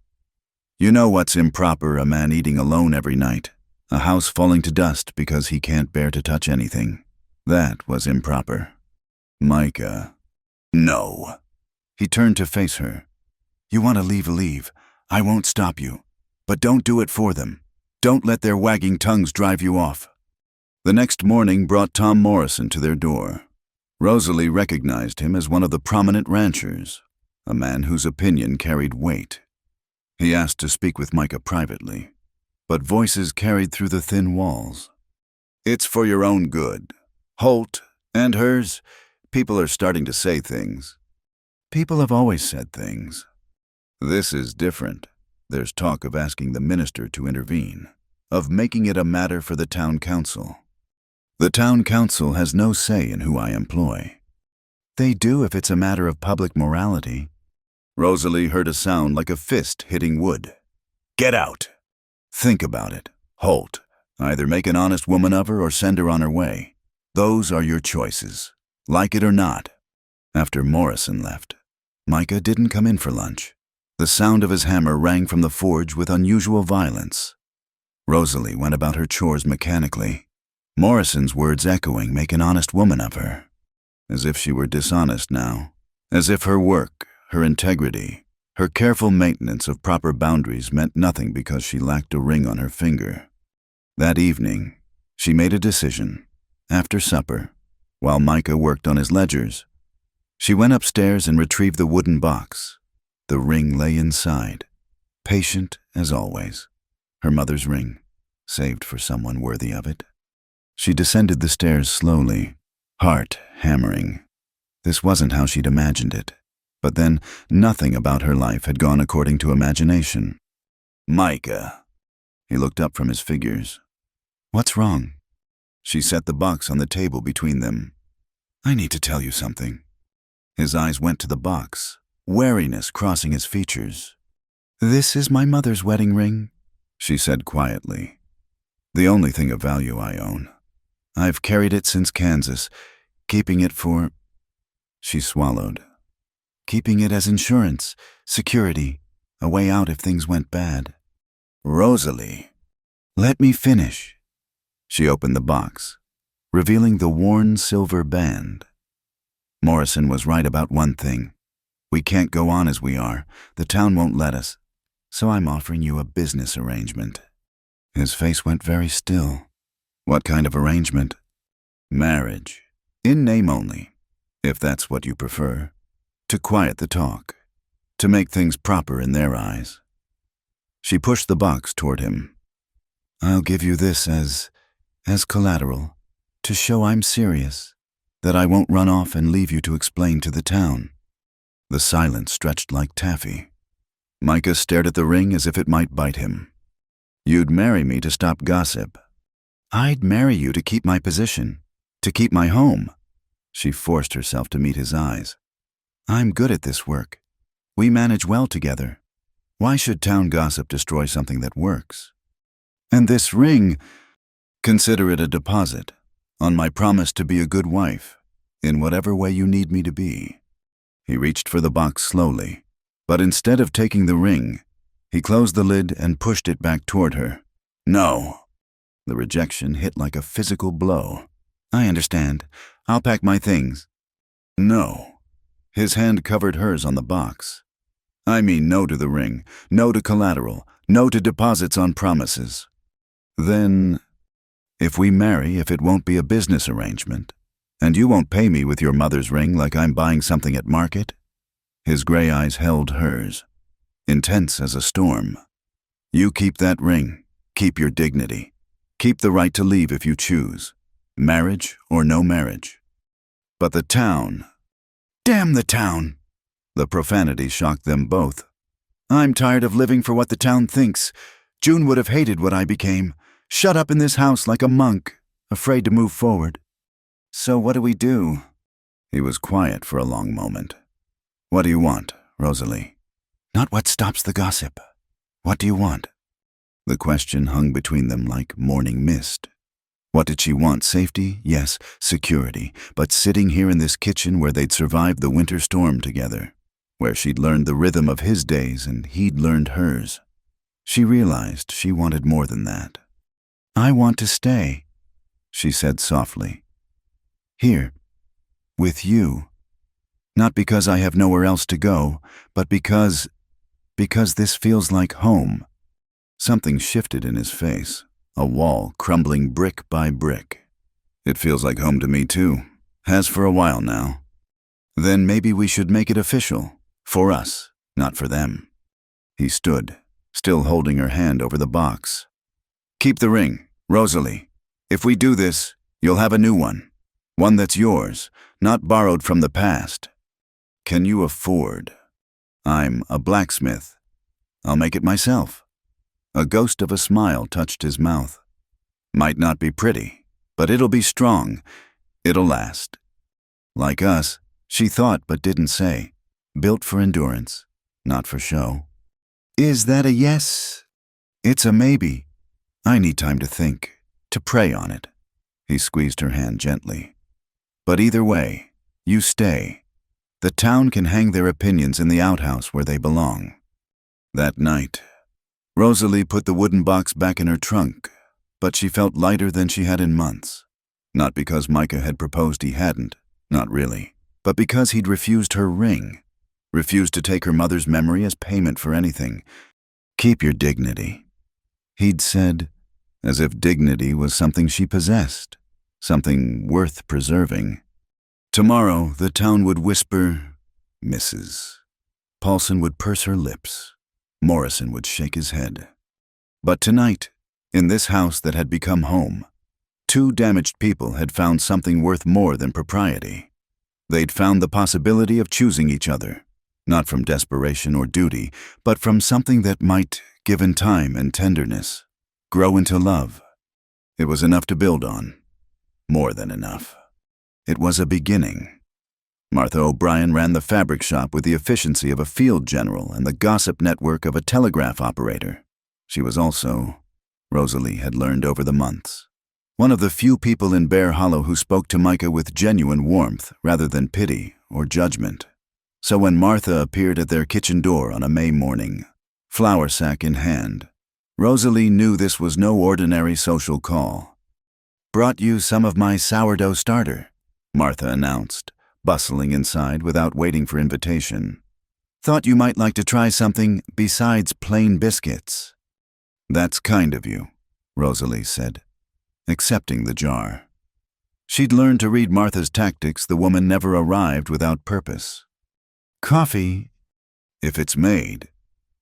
You know what's improper, a man eating alone every night, a house falling to dust because he can't bear to touch anything. That was improper. Micah. No. He turned to face her. You want to leave. I won't stop you. But don't do it for them. Don't let their wagging tongues drive you off. The next morning brought Tom Morrison to their door. Rosalie recognized him as one of the prominent ranchers, a man whose opinion carried weight. He asked to speak with Micah privately, but voices carried through the thin walls. It's for your own good. Holt and hers, people are starting to say things. People have always said things. This is different. There's talk of asking the minister to intervene, of making it a matter for the town council. The town council has no say in who I employ. They do if it's a matter of public morality. Rosalie heard a sound like a fist hitting wood. Get out! Think about it. Holt. Either make an honest woman of her or send her on her way. Those are your choices. Like it or not. After Morrison left, Micah didn't come in for lunch. The sound of his hammer rang from the forge with unusual violence. Rosalie went about her chores mechanically. Morrison's words echoing make an honest woman of her. As if she were dishonest now. As if her work, her integrity, her careful maintenance of proper boundaries meant nothing because she lacked a ring on her finger. That evening, she made a decision. After supper, while Micah worked on his ledgers, she went upstairs and retrieved the wooden box. The ring lay inside, patient as always. Her mother's ring, saved for someone worthy of it. She descended the stairs slowly, heart hammering. This wasn't how she'd imagined it. But then, nothing about her life had gone according to imagination. Micah. He looked up from his figures. What's wrong? She set the box on the table between them. I need to tell you something. His eyes went to the box, wariness crossing his features. This is my mother's wedding ring, she said quietly. The only thing of value I own. I've carried it since Kansas, keeping it for... She swallowed. Keeping it as insurance, security, a way out if things went bad. Rosalie. Let me finish. She opened the box, revealing the worn silver band. Morrison was right about one thing. We can't go on as we are. The town won't let us. So I'm offering you a business arrangement. His face went very still. What kind of arrangement? Marriage. In name only, if that's what you prefer. To quiet the talk. To make things proper in their eyes. She pushed the box toward him. I'll give you this as collateral, to show I'm serious, that I won't run off and leave you to explain to the town. The silence stretched like taffy. Micah stared at the ring as if it might bite him. You'd marry me to stop gossip. I'd marry you to keep my position, to keep my home. She forced herself to meet his eyes. I'm good at this work. We manage well together. Why should town gossip destroy something that works? And this ring, consider it a deposit on my promise to be a good wife, in whatever way you need me to be. He reached for the box slowly, but instead of taking the ring, he closed the lid and pushed it back toward her. No. The rejection hit like a physical blow. I understand. I'll pack my things. No. His hand covered hers on the box. I mean no to the ring, no to collateral, no to deposits on promises. Then, if we marry, if it won't be a business arrangement, and you won't pay me with your mother's ring like I'm buying something at market? His gray eyes held hers, intense as a storm. You keep that ring, keep your dignity, keep the right to leave if you choose, marriage or no marriage. But the town... Damn the town! The profanity shocked them both. I'm tired of living for what the town thinks. June would have hated what I became. Shut up in this house like a monk, afraid to move forward. So what do we do? He was quiet for a long moment. What do you want, Rosalie? Not what stops the gossip. What do you want? The question hung between them like morning mist. What did she want? Safety? Yes, security. But sitting here in this kitchen where they'd survived the winter storm together, where she'd learned the rhythm of his days and he'd learned hers. She realized she wanted more than that. I want to stay, she said softly. Here, with you. Not because I have nowhere else to go, but because this feels like home. Something shifted in his face, a wall crumbling brick by brick. It feels like home to me too. Has for a while now. Then maybe we should make it official. For us, not for them. He stood, still holding her hand over the box. Keep the ring, Rosalie. If we do this, you'll have a new one. One that's yours, not borrowed from the past. Can you afford? I'm a blacksmith. I'll make it myself. A ghost of a smile touched his mouth. Might not be pretty, but it'll be strong. It'll last. Like us, she thought but didn't say. Built for endurance, not for show. Is that a yes? It's a maybe. I need time to think, to pray on it. He squeezed her hand gently. But either way, you stay. The town can hang their opinions in the outhouse where they belong. That night, Rosalie put the wooden box back in her trunk, but she felt lighter than she had in months. Not because Micah had proposed he hadn't, not really, but because he'd refused her ring. Refused to take her mother's memory as payment for anything. Keep your dignity, he'd said, as if dignity was something she possessed, something worth preserving. Tomorrow, the town would whisper, Mrs. Paulson would purse her lips. Morrison would shake his head. But tonight, in this house that had become home, two damaged people had found something worth more than propriety. They'd found the possibility of choosing each other. Not from desperation or duty, but from something that might, given time and tenderness, grow into love. It was enough to build on. More than enough. It was a beginning. Martha O'Brien ran the fabric shop with the efficiency of a field general and the gossip network of a telegraph operator. She was also, Rosalie had learned over the months, one of the few people in Bear Hollow who spoke to Micah with genuine warmth rather than pity or judgment. So when Martha appeared at their kitchen door on a May morning, flour sack in hand, Rosalie knew this was no ordinary social call. Brought you some of my sourdough starter, Martha announced, bustling inside without waiting for invitation. Thought you might like to try something besides plain biscuits. That's kind of you, Rosalie said, accepting the jar. She'd learned to read Martha's tactics. The woman never arrived without purpose. Coffee, if it's made.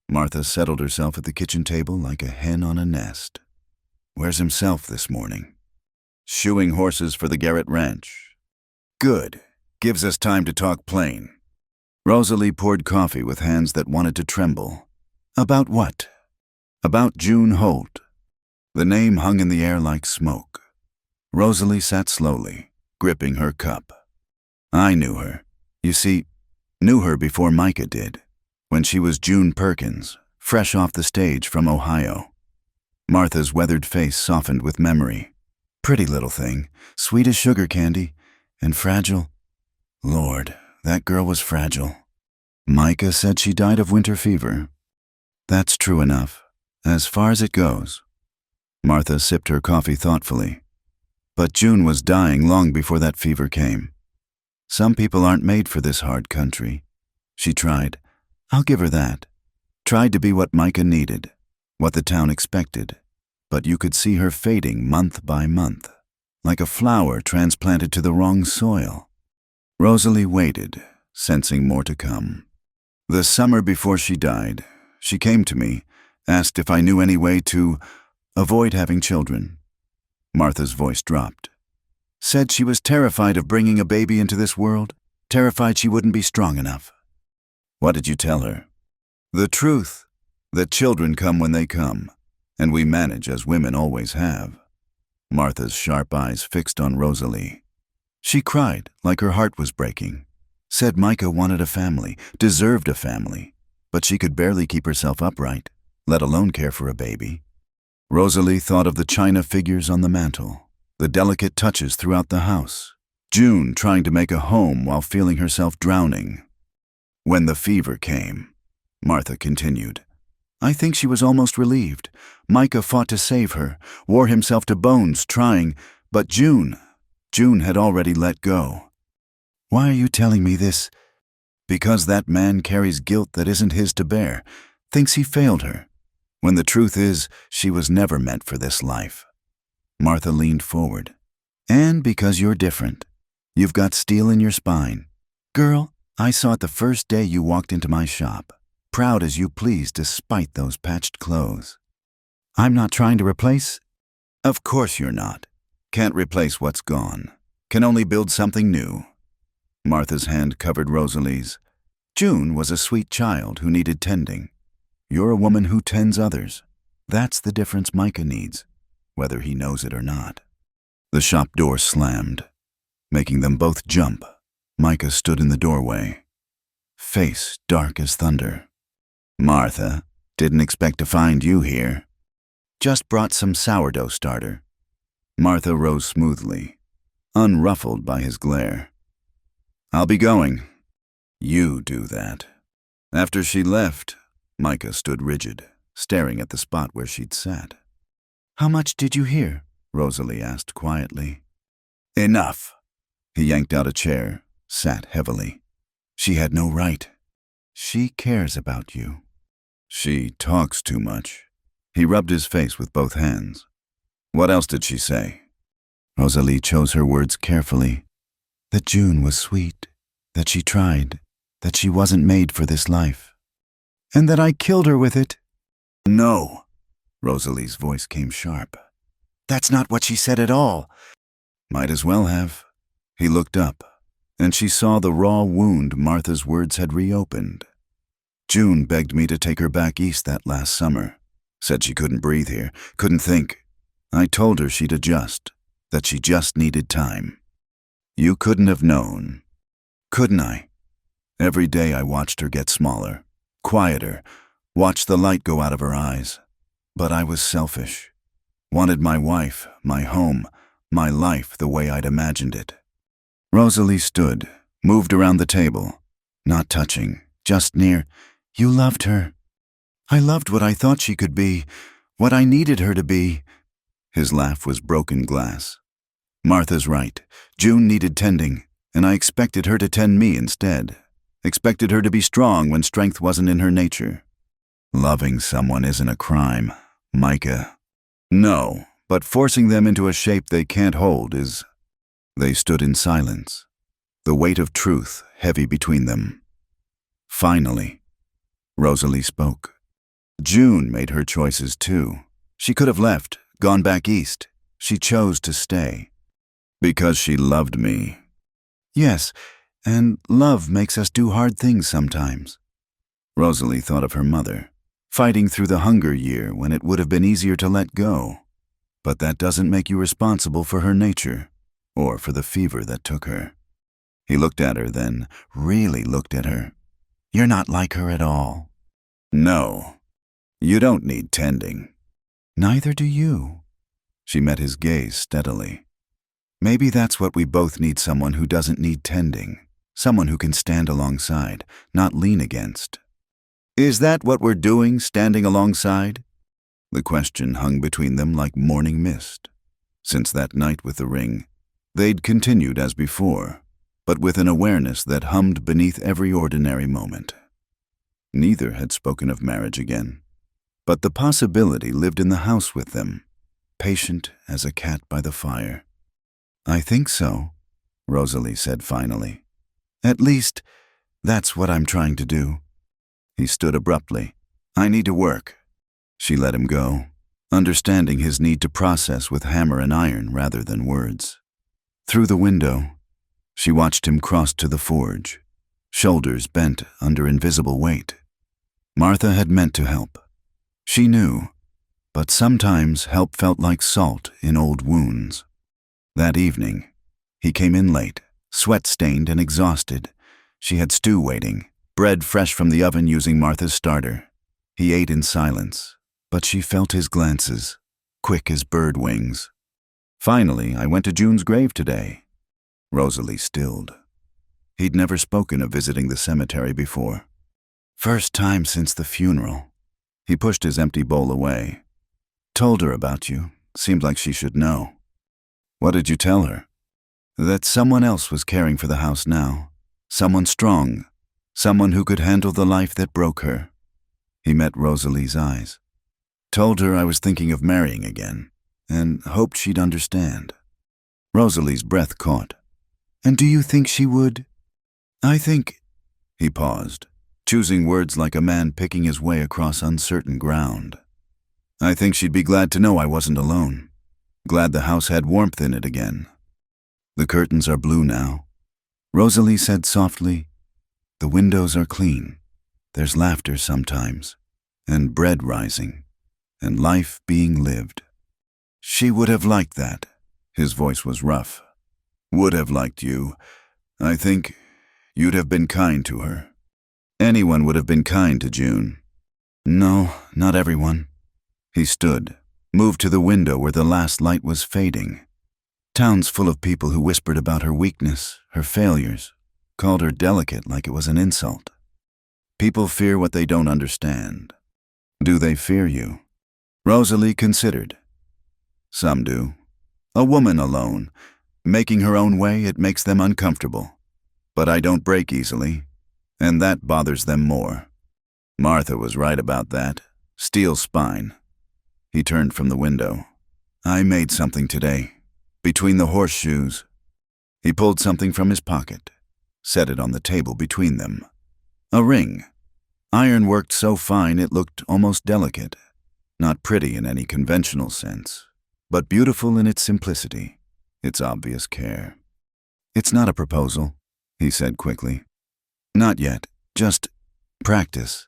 Martha settled herself at the kitchen table like a hen on a nest. Where's himself this morning? Shoeing horses for the Garrett Ranch. Good. Gives us time to talk plain. Rosalie poured coffee with hands that wanted to tremble. About what? About June Holt. The name hung in the air like smoke. Rosalie sat slowly, gripping her cup. I knew her. You see, knew her before Micah did, when she was June Perkins, fresh off the stage from Ohio. Martha's weathered face softened with memory. Pretty little thing, sweet as sugar candy, and fragile. Lord, that girl was fragile. Micah said she died of winter fever. That's true enough, as far as it goes. Martha sipped her coffee thoughtfully. But June was dying long before that fever came. Some people aren't made for this hard country. She tried. I'll give her that. Tried to be what Micah needed, what the town expected. But you could see her fading month by month, like a flower transplanted to the wrong soil. Rosalie waited, sensing more to come. The summer before she died, she came to me, asked if I knew any way to avoid having children. Martha's voice dropped. Said she was terrified of bringing a baby into this world, terrified she wouldn't be strong enough. What did you tell her? The truth, that children come when they come, and we manage as women always have. Martha's sharp eyes fixed on Rosalie. She cried like her heart was breaking, said Micah wanted a family, deserved a family, but she could barely keep herself upright, let alone care for a baby. Rosalie thought of the china figures on the mantel, the delicate touches throughout the house, June trying to make a home while feeling herself drowning. When the fever came, Martha continued, I think she was almost relieved. Micah fought to save her, wore himself to bones trying, but June had already let go. Why are you telling me this? Because that man carries guilt that isn't his to bear, thinks he failed her, when the truth is she was never meant for this life. Martha leaned forward. And because you're different. You've got steel in your spine. Girl, I saw it the first day you walked into my shop. Proud as you please despite those patched clothes. I'm not trying to replace? Of course you're not. Can't replace what's gone. Can only build something new. Martha's hand covered Rosalie's. June was a sweet child who needed tending. You're a woman who tends others. That's the difference Micah needs, whether he knows it or not. The shop door slammed, making them both jump. Micah stood in the doorway, face dark as thunder. Martha, didn't expect to find you here. Just brought some sourdough starter. Martha rose smoothly, unruffled by his glare. I'll be going. You do that. After she left, Micah stood rigid, staring at the spot where she'd sat. How much did you hear? Rosalie asked quietly. Enough. He yanked out a chair, sat heavily. She had no right. She cares about you. She talks too much. He rubbed his face with both hands. What else did she say? Rosalie chose her words carefully. That June was sweet, that she tried, that she wasn't made for this life. And that I killed her with it. No. Rosalie's voice came sharp. That's not what she said at all. Might as well have. He looked up, and she saw the raw wound Martha's words had reopened. June begged me to take her back east that last summer. Said she couldn't breathe here, couldn't think. I told her she'd adjust, that she just needed time. You couldn't have known. Couldn't I? Every day I watched her get smaller, quieter, watched the light go out of her eyes. But I was selfish. Wanted my wife, my home, my life the way I'd imagined it. Rosalie stood, moved around the table, not touching, just near. You loved her. I loved what I thought she could be, what I needed her to be. His laugh was broken glass. Martha's right. June needed tending, and I expected her to tend me instead. Expected her to be strong when strength wasn't in her nature. Loving someone isn't a crime, Micah. No, but forcing them into a shape they can't hold is. They stood in silence, the weight of truth heavy between them. Finally, Rosalie spoke. June made her choices too. She could have left, gone back east. She chose to stay. Because she loved me. Yes, and love makes us do hard things sometimes. Rosalie thought of her mother, fighting through the hunger year when it would have been easier to let go. But that doesn't make you responsible for her nature, or for the fever that took her. He looked at her then, really looked at her. You're not like her at all. No, you don't need tending. Neither do you. She met his gaze steadily. Maybe that's what we both need, someone who doesn't need tending, someone who can stand alongside, not lean against. Is that what we're doing, standing alongside? The question hung between them like morning mist. Since that night with the ring, they'd continued as before, but with an awareness that hummed beneath every ordinary moment. Neither had spoken of marriage again, but the possibility lived in the house with them, patient as a cat by the fire. I think so, Rosalie said finally. At least, that's what I'm trying to do. He stood abruptly. I need to work. She let him go, understanding his need to process with hammer and iron rather than words. Through the window, she watched him cross to the forge, shoulders bent under invisible weight. Martha had meant to help. She knew, but sometimes help felt like salt in old wounds. That evening, he came in late, sweat-stained and exhausted. She had stew waiting, bread fresh from the oven using Martha's starter. He ate in silence, but she felt his glances, quick as bird wings. Finally, I went to June's grave today. Rosalie stilled. He'd never spoken of visiting the cemetery before. First time since the funeral. He pushed his empty bowl away. Told her about you. Seemed like she should know. What did you tell her? That someone else was caring for the house now. Someone strong. Someone who could handle the life that broke her. He met Rosalie's eyes. Told her I was thinking of marrying again, and hoped she'd understand. Rosalie's breath caught. And do you think she would? I think... He paused, choosing words like a man picking his way across uncertain ground. I think she'd be glad to know I wasn't alone. Glad the house had warmth in it again. The curtains are blue now. Rosalie said softly, the windows are clean. There's laughter sometimes, and bread rising, and life being lived. She would have liked that. His voice was rough. Would have liked you. I think you'd have been kind to her. Anyone would have been kind to June. No, not everyone. He stood, moved to the window where the last light was fading. Town's full of people who whispered about her weakness, her failures, called her delicate like it was an insult. People fear what they don't understand. Do they fear you? Rosalie considered. Some do. A woman alone. Making her own way, it makes them uncomfortable. But I don't break easily, and that bothers them more. Martha was right about that. Steel spine. He turned from the window. I made something today. Between the horseshoes. He pulled something from his pocket, set it on the table between them. A ring. Iron worked so fine it looked almost delicate. Not pretty in any conventional sense, but beautiful in its simplicity, its obvious care. It's not a proposal, he said quickly. Not yet, just practice.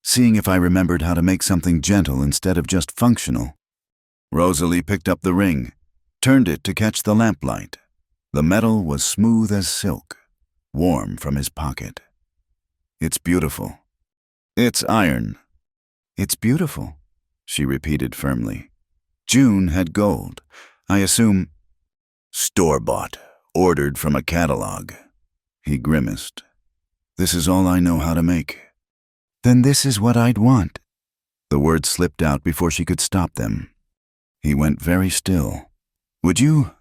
Seeing if I remembered how to make something gentle instead of just functional. Rosalie picked up the ring, turned it to catch the lamplight. The metal was smooth as silk, warm from his pocket. It's beautiful. It's iron. It's beautiful, she repeated firmly. June had gold. I assume... Store-bought, ordered from a catalog. He grimaced. This is all I know how to make. Then this is what I'd want. The words slipped out before she could stop them. He went very still. Would you?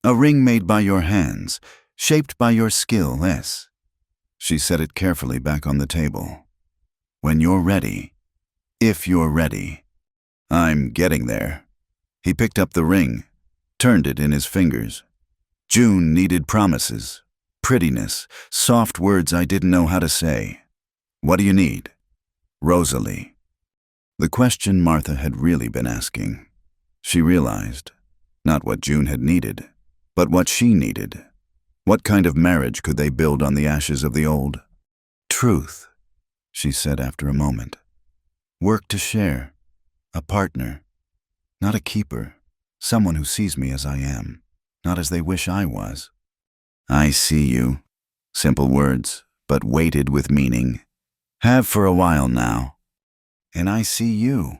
A ring made by your hands, shaped by your skill, yes. She set it carefully back on the table. When you're ready. If you're ready. I'm getting there. He picked up the ring, turned it in his fingers. June needed promises, prettiness, soft words I didn't know how to say. What do you need? Rosalie. The question Martha had really been asking. She realized, not what June had needed, but what she needed. What kind of marriage could they build on the ashes of the old? Truth, she said after a moment. Work to share. A partner. Not a keeper. Someone who sees me as I am, not as they wish I was. I see you. Simple words, but weighted with meaning. Have for a while now. And I see you.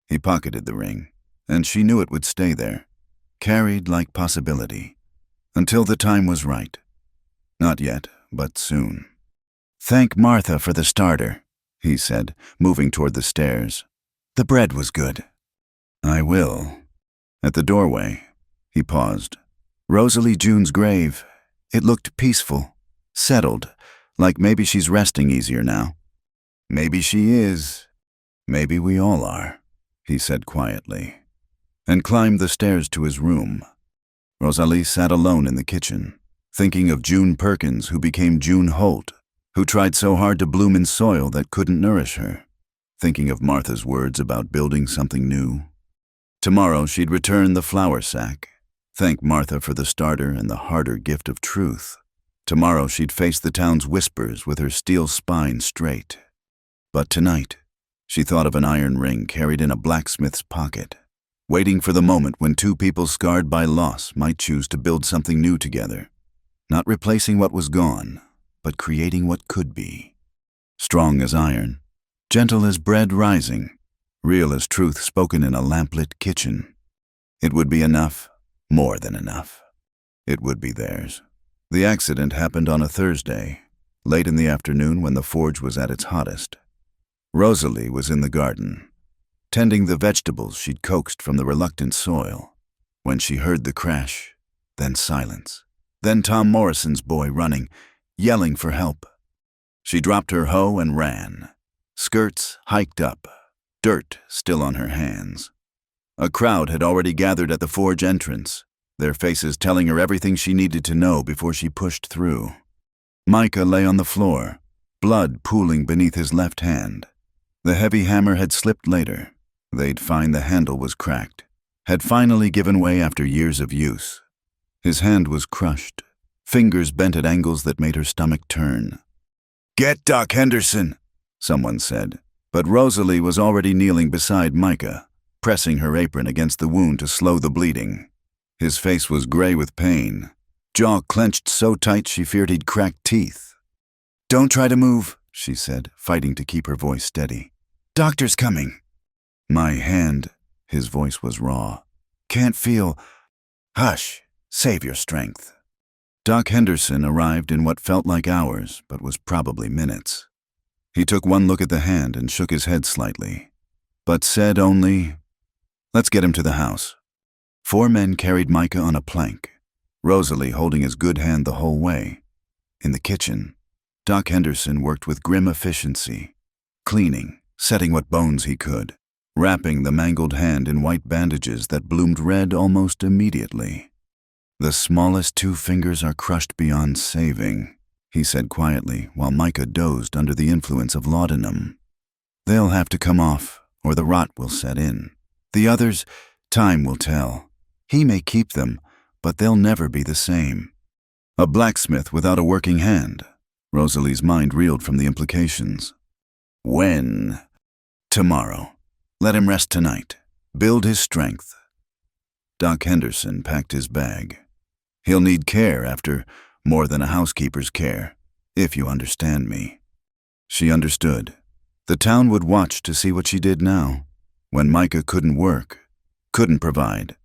He pocketed the ring, and she knew it would stay there, carried like possibility, until the time was right. Not yet, but soon. Thank Martha for the starter, he said, moving toward the stairs. The bread was good. I will. At the doorway, he paused. Rosalie June's grave. It looked peaceful, settled, like maybe she's resting easier now. Maybe she is. Maybe we all are, he said quietly, and climbed the stairs to his room. Rosalie sat alone in the kitchen, thinking of June Perkins, who became June Holt, who tried so hard to bloom in soil that couldn't nourish her, thinking of Martha's words about building something new. Tomorrow she'd return the flour sack, thank Martha for the starter and the harder gift of truth. Tomorrow she'd face the town's whispers with her steel spine straight. But tonight, she thought of an iron ring carried in a blacksmith's pocket, waiting for the moment when two people scarred by loss might choose to build something new together, not replacing what was gone, but creating what could be. Strong as iron, gentle as bread rising, real as truth spoken in a lamplit kitchen. It would be enough, more than enough. It would be theirs. The accident happened on a Thursday, late in the afternoon when the forge was at its hottest. Rosalie was in the garden, tending the vegetables she'd coaxed from the reluctant soil, when she heard the crash, then silence, then Tom Morrison's boy running, yelling for help. She dropped her hoe and ran, skirts hiked up, dirt still on her hands. A crowd had already gathered at the forge entrance, their faces telling her everything she needed to know before she pushed through. Micah lay on the floor, blood pooling beneath his left hand. The heavy hammer had slipped later. They'd find the handle was cracked, had finally given way after years of use. His hand was crushed, fingers bent at angles that made her stomach turn. "Get Doc Henderson," someone said, but Rosalie was already kneeling beside Micah, pressing her apron against the wound to slow the bleeding. His face was gray with pain, jaw clenched so tight she feared he'd crack teeth. "Don't try to move," she said, fighting to keep her voice steady. "Doctor's coming." "My hand," his voice was raw. "Can't feel." "Hush, save your strength." Doc Henderson arrived in what felt like hours, but was probably minutes. He took one look at the hand and shook his head slightly, but said only, "Let's get him to the house." 4 men carried Micah on a plank, Rosalie holding his good hand the whole way. In the kitchen, Doc Henderson worked with grim efficiency, cleaning, setting what bones he could, wrapping the mangled hand in white bandages that bloomed red almost immediately. "The smallest 2 fingers are crushed beyond saving," he said quietly while Micah dozed under the influence of laudanum. "They'll have to come off, or the rot will set in. The others, time will tell. He may keep them, but they'll never be the same." A blacksmith without a working hand. Rosalie's mind reeled from the implications. When? Tomorrow. Let him rest tonight. Build his strength. Doc Henderson packed his bag. He'll need care after more than a housekeeper's care, if you understand me. She understood. The town would watch to see what she did now, when Micah couldn't work, couldn't provide,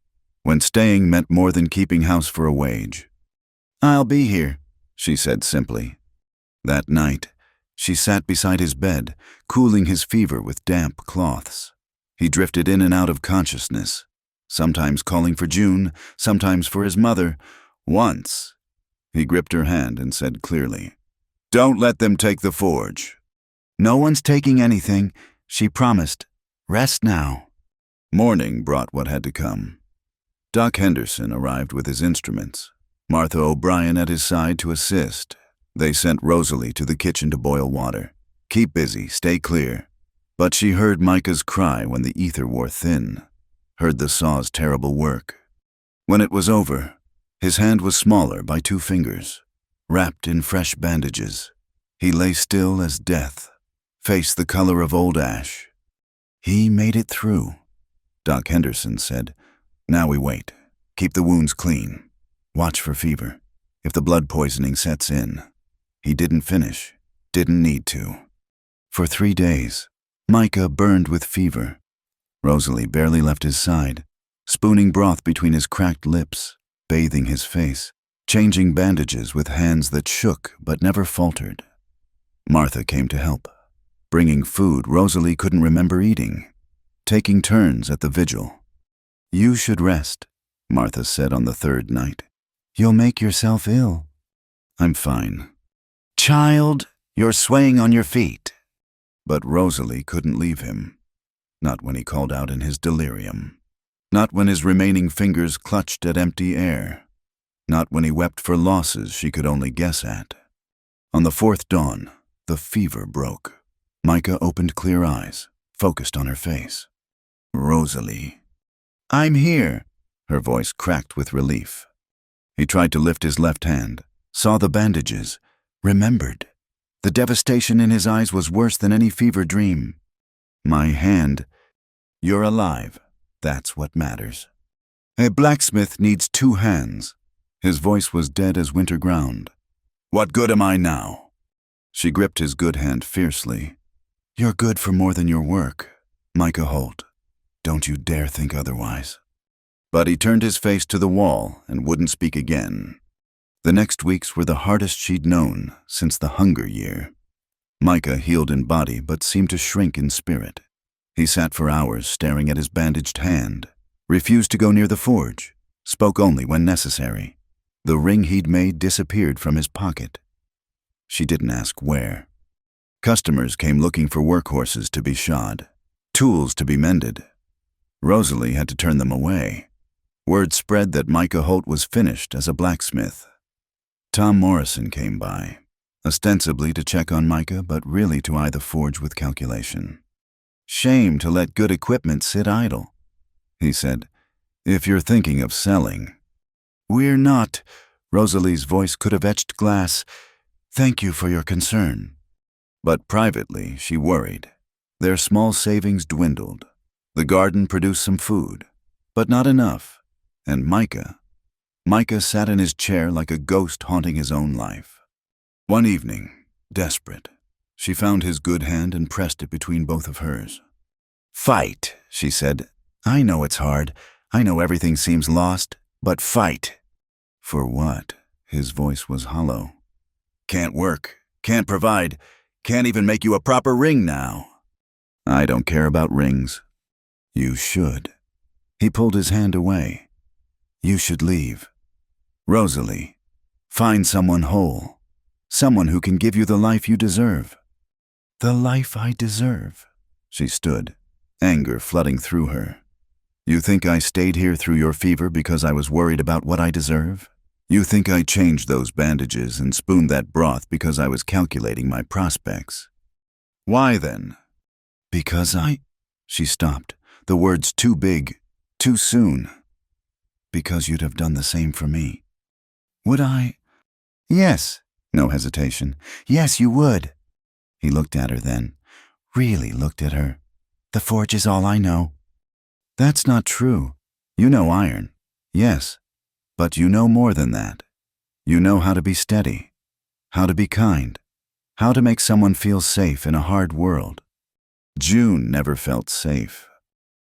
when staying meant more than keeping house for a wage. "I'll be here," she said simply. That night, she sat beside his bed, cooling his fever with damp cloths. He drifted in and out of consciousness, sometimes calling for June, sometimes for his mother. Once, he gripped her hand and said clearly, "Don't let them take the forge." "No one's taking anything," she promised. "Rest now." Morning brought what had to come. Doc Henderson arrived with his instruments, Martha O'Brien at his side to assist. They sent Rosalie to the kitchen to boil water. "Keep busy, stay clear." But she heard Micah's cry when the ether wore thin, heard the saw's terrible work. When it was over, his hand was smaller by 2 fingers, wrapped in fresh bandages. He lay still as death, face the color of old ash. "He made it through," Doc Henderson said. "Now we wait. Keep the wounds clean. Watch for fever. If the blood poisoning sets in." He didn't finish, didn't need to. For 3 days, Micah burned with fever. Rosalie barely left his side, spooning broth between his cracked lips, bathing his face, changing bandages with hands that shook but never faltered. Martha came to help, bringing food Rosalie couldn't remember eating, taking turns at the vigil. "You should rest," Martha said on the 3rd night. "You'll make yourself ill." "I'm fine." "Child, you're swaying on your feet." But Rosalie couldn't leave him, not when he called out in his delirium, not when his remaining fingers clutched at empty air, not when he wept for losses she could only guess at. On the 4th dawn, the fever broke. Micah opened clear eyes, focused on her face. "Rosalie." "I'm here." Her voice cracked with relief. He tried to lift his left hand, saw the bandages, remembered. The devastation in his eyes was worse than any fever dream. My hand. You're alive. That's what matters. A blacksmith needs 2 hands. His voice was dead as winter ground. What good am I now? She gripped his good hand fiercely. You're good for more than your work, Micah Holt. Don't you dare think otherwise. But he turned his face to the wall and wouldn't speak again. The next weeks were the hardest she'd known since the hunger year. Micah healed in body but seemed to shrink in spirit. He sat for hours staring at his bandaged hand, refused to go near the forge, spoke only when necessary. The ring he'd made disappeared from his pocket. She didn't ask where. Customers came looking for workhorses to be shod, tools to be mended. Rosalie had to turn them away. Word spread that Micah Holt was finished as a blacksmith. Tom Morrison came by, ostensibly to check on Micah, but really to eye the forge with calculation. Shame to let good equipment sit idle, he said. If you're thinking of selling. We're not. Rosalie's voice could have etched glass. Thank you for your concern. But privately, she worried. Their small savings dwindled. The garden produced some food, but not enough. And Micah sat in his chair like a ghost haunting his own life. One evening, desperate, she found his good hand and pressed it between both of hers. Fight, she said. I know it's hard. I know everything seems lost, but fight. For what? His voice was hollow. Can't work, can't provide, can't even make you a proper ring now. I don't care about rings. You should. He pulled his hand away. You should leave. Rosalie, find someone whole, someone who can give you the life you deserve. The life I deserve. She stood, anger flooding through her. You think I stayed here through your fever because I was worried about what I deserve? You think I changed those bandages and spooned that broth because I was calculating my prospects? Why then? Because She stopped, the words too big, too soon. Because you'd have done the same for me. Would I? Yes. No hesitation. Yes, you would. He looked at her then. Really looked at her. The forge is all I know. That's not true. You know iron. Yes. But you know more than that. You know how to be steady, how to be kind, how to make someone feel safe in a hard world. June never felt safe.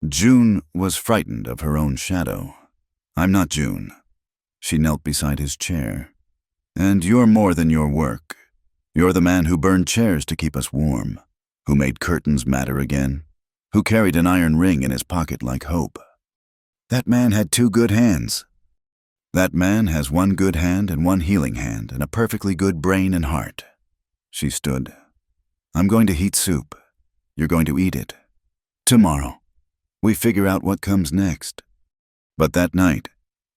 June was frightened of her own shadow. I'm not June. She knelt beside his chair. And you're more than your work. You're the man who burned chairs to keep us warm, who made curtains matter again, who carried an iron ring in his pocket like hope. That man had 2 good hands. That man has 1 good hand and 1 healing hand and a perfectly good brain and heart. She stood. I'm going to heat soup. You're going to eat it. Tomorrow. We figure out what comes next. But that night,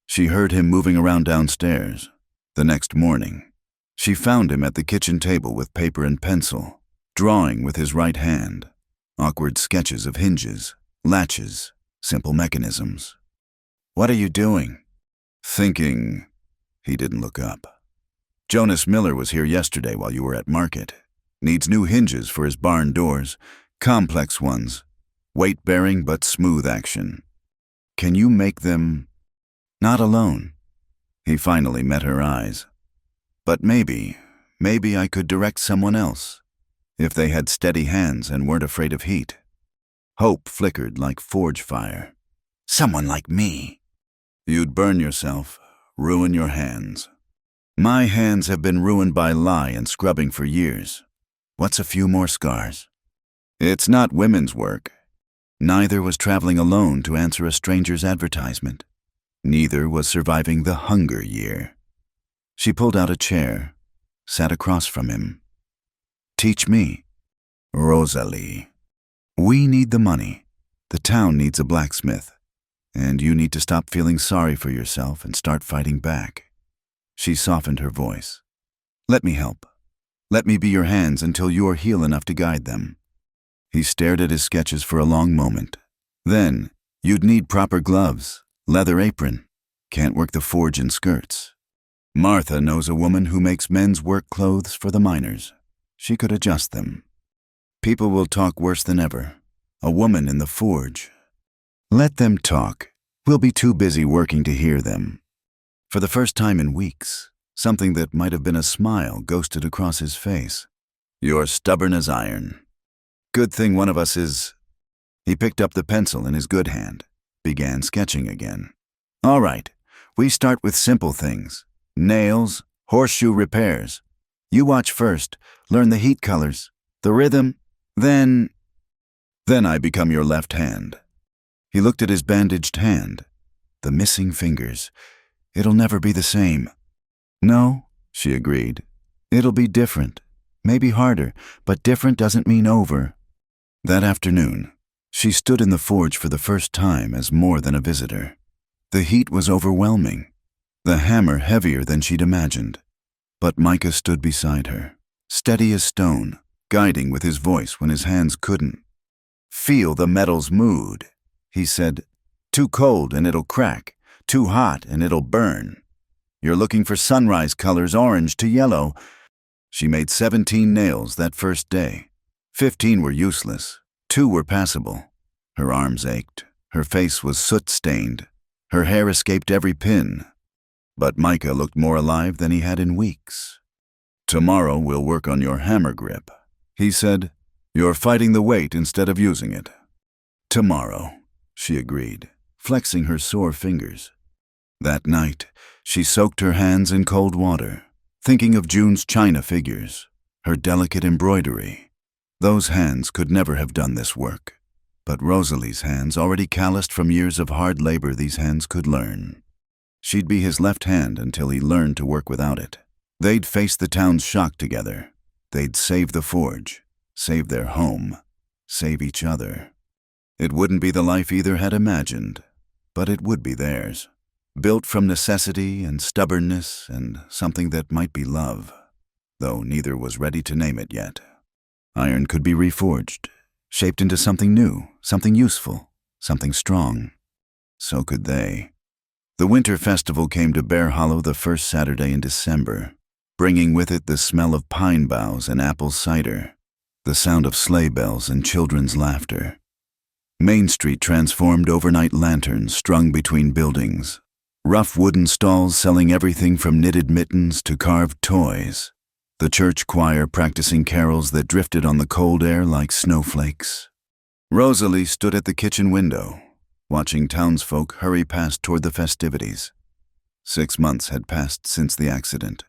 she heard him moving around downstairs. The next morning, she found him at the kitchen table with paper and pencil, drawing with his right hand, awkward sketches of hinges, latches, simple mechanisms. What are you doing? Thinking. He didn't look up. Jonas Miller was here yesterday while you were at market. Needs new hinges for his barn doors, complex ones, weight-bearing but smooth action. Can you make them? Not alone. He finally met her eyes. But maybe I could direct someone else, if they had steady hands and weren't afraid of heat. Hope flickered like forge fire. Someone like me. You'd burn yourself, ruin your hands. My hands have been ruined by lye and scrubbing for years. What's a few more scars? It's not women's work. Neither was traveling alone to answer a stranger's advertisement. Neither was surviving the hunger year. She pulled out a chair, sat across from him. Teach me. Rosalie. We need the money. The town needs a blacksmith. And you need to stop feeling sorry for yourself and start fighting back. She softened her voice. Let me help. Let me be your hands until you are healed enough to guide them. He stared at his sketches for a long moment. Then, you'd need proper gloves, leather apron. Can't work the forge in skirts. Martha knows a woman who makes men's work clothes for the miners. she could adjust them. People will talk worse than ever. A woman in the forge. Let them talk. We'll be too busy working to hear them. For the first time in weeks, something that might have been a smile ghosted across his face. You're stubborn as iron. Good thing one of us is... He picked up the pencil in his good hand, began sketching again. All right, we start with simple things. Nails, horseshoe repairs. You watch first, learn the heat colors, the rhythm, then I become your left hand. He looked at his bandaged hand. The missing fingers. It'll never be the same. No, she agreed. It'll be different. Maybe harder, but different doesn't mean over. That afternoon, she stood in the forge for the first time as more than a visitor. The heat was overwhelming, the hammer heavier than she'd imagined. But Micah stood beside her, steady as stone, guiding with his voice when his hands couldn't. Feel the metal's mood, he said. Too cold and it'll crack, too hot and it'll burn. You're looking for sunrise colors, orange to yellow. She made 17 nails that first day. 15 were useless, 2 were passable. Her arms ached, her face was soot-stained, her hair escaped every pin. But Micah looked more alive than he had in weeks. Tomorrow we'll work on your hammer grip, he said. You're fighting the weight instead of using it. Tomorrow, she agreed, flexing her sore fingers. That night, she soaked her hands in cold water, thinking of June's china figures, her delicate embroidery. Those hands could never have done this work, but Rosalie's hands, already calloused from years of hard labor, these hands could learn. She'd be his left hand until he learned to work without it. They'd face the town's shock together. They'd save the forge, save their home, save each other. It wouldn't be the life either had imagined, but it would be theirs. Built from necessity and stubbornness and something that might be love, though neither was ready to name it yet. Iron could be reforged, shaped into something new, something useful, something strong. So could they. The winter festival came to Bear Hollow the first Saturday in December, bringing with it the smell of pine boughs and apple cider, the sound of sleigh bells and children's laughter. Main Street transformed overnight lanterns strung between buildings, rough wooden stalls selling everything from knitted mittens to carved toys, the church choir practicing carols that drifted on the cold air like snowflakes. Rosalie stood at the kitchen window, watching townsfolk hurry past toward the festivities. 6 months had passed since the accident.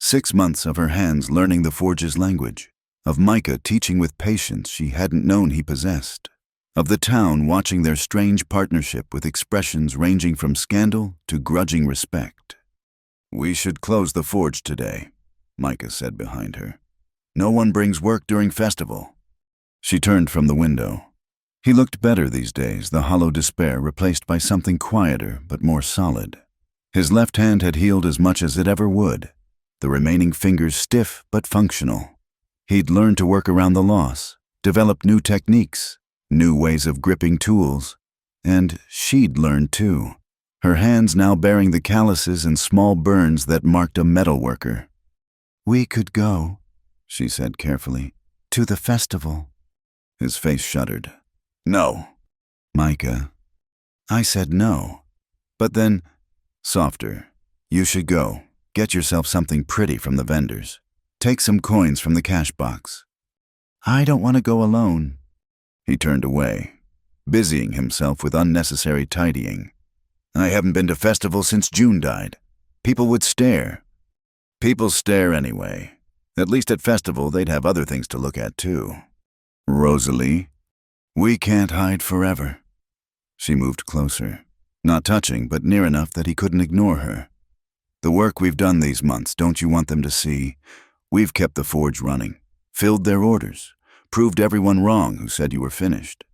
6 months of her hands learning the forge's language, of Micah teaching with patience she hadn't known he possessed, of the town watching their strange partnership with expressions ranging from scandal to grudging respect. We should close the forge today, Micah said behind her. No one brings work during festival. She turned from the window. He looked better these days, the hollow despair replaced by something quieter but more solid. His left hand had healed as much as it ever would, the remaining fingers stiff but functional. He'd learned to work around the loss, develop new techniques, new ways of gripping tools, and she'd learned too, her hands now bearing the calluses and small burns that marked a metal worker. We could go, she said carefully, to the festival. His face shuddered. No. Micah. I said no. But then, softer, you should go. Get yourself something pretty from the vendors. Take some coins from the cash box. I don't want to go alone. He turned away, busying himself with unnecessary tidying. I haven't been to festival since June died. People would stare. People stare anyway. At least at festival they'd have other things to look at too. Rosalie, we can't hide forever. She moved closer, not touching but near enough that he couldn't ignore her. The work we've done these months, don't you want them to see? We've kept the forge running, filled their orders, proved everyone wrong who said you were finished.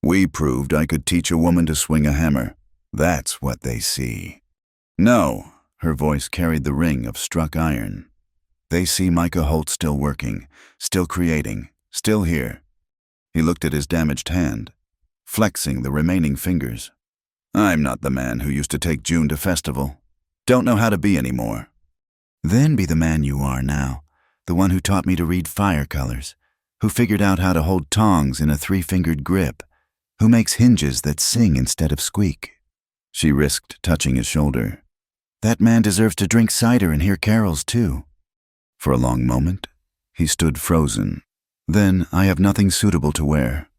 We proved I could teach a woman to swing a hammer. That's what they see. No, her voice carried the ring of struck iron. They see Micah Holt still working, still creating, still here. He looked at his damaged hand, flexing the remaining fingers. I'm not the man who used to take June to festival. Don't know how to be anymore. Then be the man you are now. the one who taught me to read fire colors, who figured out how to hold tongs in a three-fingered grip, who makes hinges that sing instead of squeak. She risked touching his shoulder. That man deserves to drink cider and hear carols, too. For a long moment, he stood frozen. Then, I have nothing suitable to wear.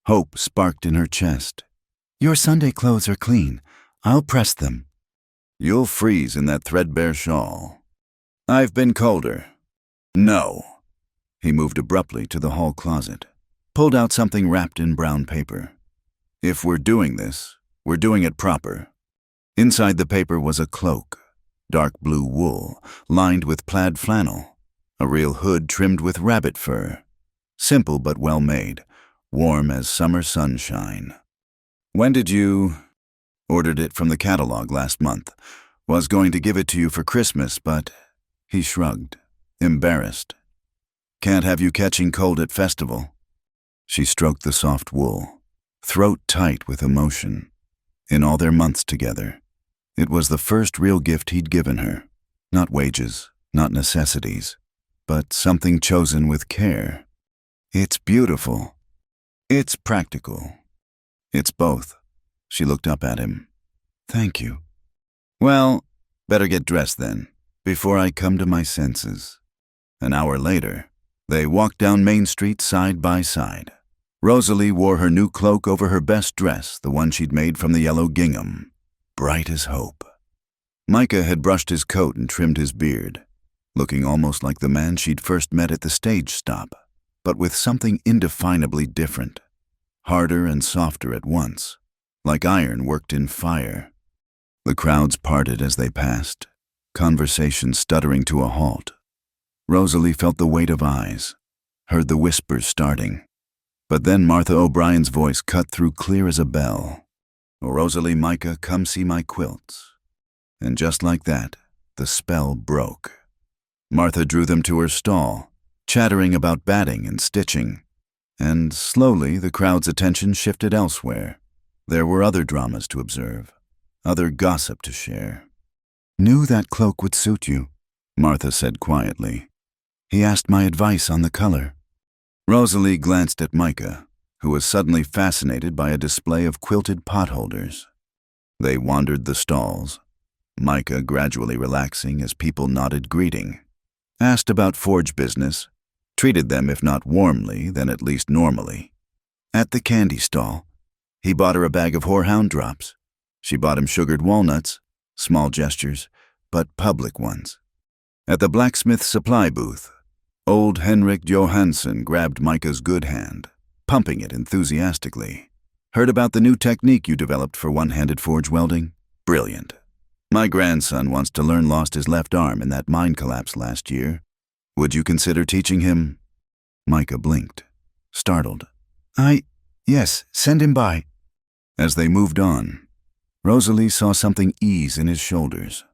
Hope sparked in her chest. Your Sunday clothes are clean. I'll press them. You'll freeze in that threadbare shawl. I've been colder. No. He moved abruptly to the hall closet, pulled out something wrapped in brown paper. If we're doing this, we're doing it proper. Inside the paper was a cloak, dark blue wool, lined with plaid flannel, a real hood trimmed with rabbit fur. Simple but well made, warm as summer sunshine. When did you... Ordered it from the catalog last month. Was going to give it to you for Christmas, but... He shrugged, embarrassed. Can't have you catching cold at festival. She stroked the soft wool, throat tight with emotion. In all their months together, it was the first real gift he'd given her. Not wages, not necessities, but something chosen with care. It's beautiful. It's practical. It's both. She looked up at him. Thank you. Well, better get dressed then, before I come to my senses. An hour later, they walked down Main Street side by side. Rosalie wore her new cloak over her best dress, the one she'd made from the yellow gingham, bright as hope. Micah had brushed his coat and trimmed his beard, looking almost like the man she'd first met at the stage stop, but with something indefinably different, harder and softer at once, like iron worked in fire. The crowds parted as they passed, conversation stuttering to a halt. Rosalie felt the weight of eyes, heard the whispers starting. But then Martha O'Brien's voice cut through clear as a bell. Rosalie, Micah, come see my quilts. And just like that, the spell broke. Martha drew them to her stall, chattering about batting and stitching. And slowly the crowd's attention shifted elsewhere. There were other dramas to observe, other gossip to share. Knew that cloak would suit you, Martha said quietly. He asked my advice on the color. Rosalie glanced at Micah, who was suddenly fascinated by a display of quilted potholders. They wandered the stalls, Micah gradually relaxing as people nodded greeting, asked about forge business, treated them if not warmly, then at least normally. At the candy stall, he bought her a bag of horehound drops. She bought him sugared walnuts, small gestures, but public ones. At the blacksmith supply booth, old Henrik Johansson grabbed Micah's good hand, pumping it enthusiastically. Heard about the new technique you developed for one-handed forge welding? Brilliant. My grandson wants to learn, lost his left arm in that mine collapse last year. Would you consider teaching him? Micah blinked, startled. Yes, send him by. As they moved on, Rosalie saw something ease in his shoulders.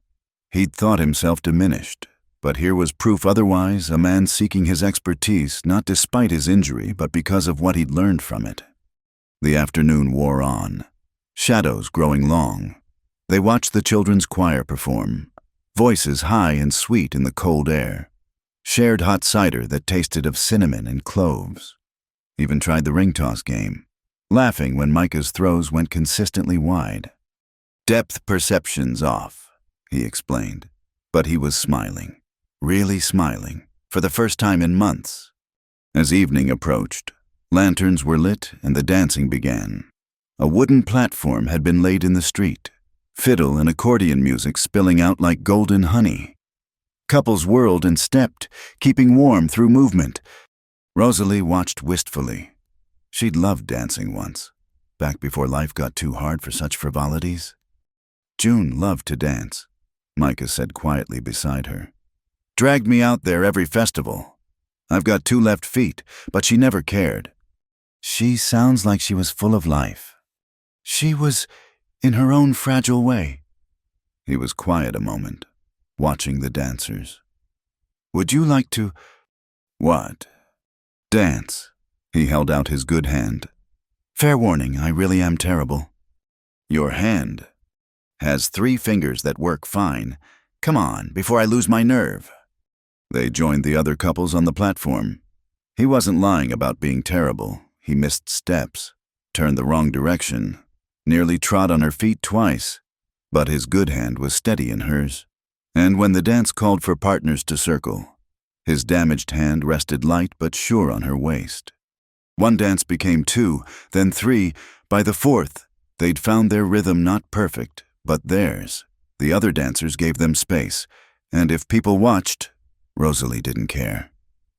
He'd thought himself diminished. But here was proof otherwise, a man seeking his expertise not despite his injury, but because of what he'd learned from it. The afternoon wore on, shadows growing long. They watched the children's choir perform, voices high and sweet in the cold air, shared hot cider that tasted of cinnamon and cloves. Even tried the ring toss game, laughing when Micah's throws went consistently wide. Depth perception's off, he explained, but he was smiling. Really smiling, for the first time in months. As evening approached, lanterns were lit and the dancing began. A wooden platform had been laid in the street, fiddle and accordion music spilling out like golden honey. Couples whirled and stepped, keeping warm through movement. Rosalie watched wistfully. She'd loved dancing once, back before life got too hard for such frivolities. June loved to dance, Micah said quietly beside her. Dragged me out there every festival. I've got 2 left feet, but she never cared. She sounds like she was full of life. She was in her own fragile way. He was quiet a moment, watching the dancers. Would you like to... What? Dance. He held out his good hand. Fair warning, I really am terrible. Your hand has 3 fingers that work fine. Come on, before I lose my nerve. They joined the other couples on the platform. He wasn't lying about being terrible. He missed steps, turned the wrong direction, nearly trod on her feet twice, but his good hand was steady in hers. And when the dance called for partners to circle, his damaged hand rested light but sure on her waist. One dance became two, then three. By the fourth, they'd found their rhythm not perfect, but theirs. The other dancers gave them space, and if people watched, Rosalie didn't care.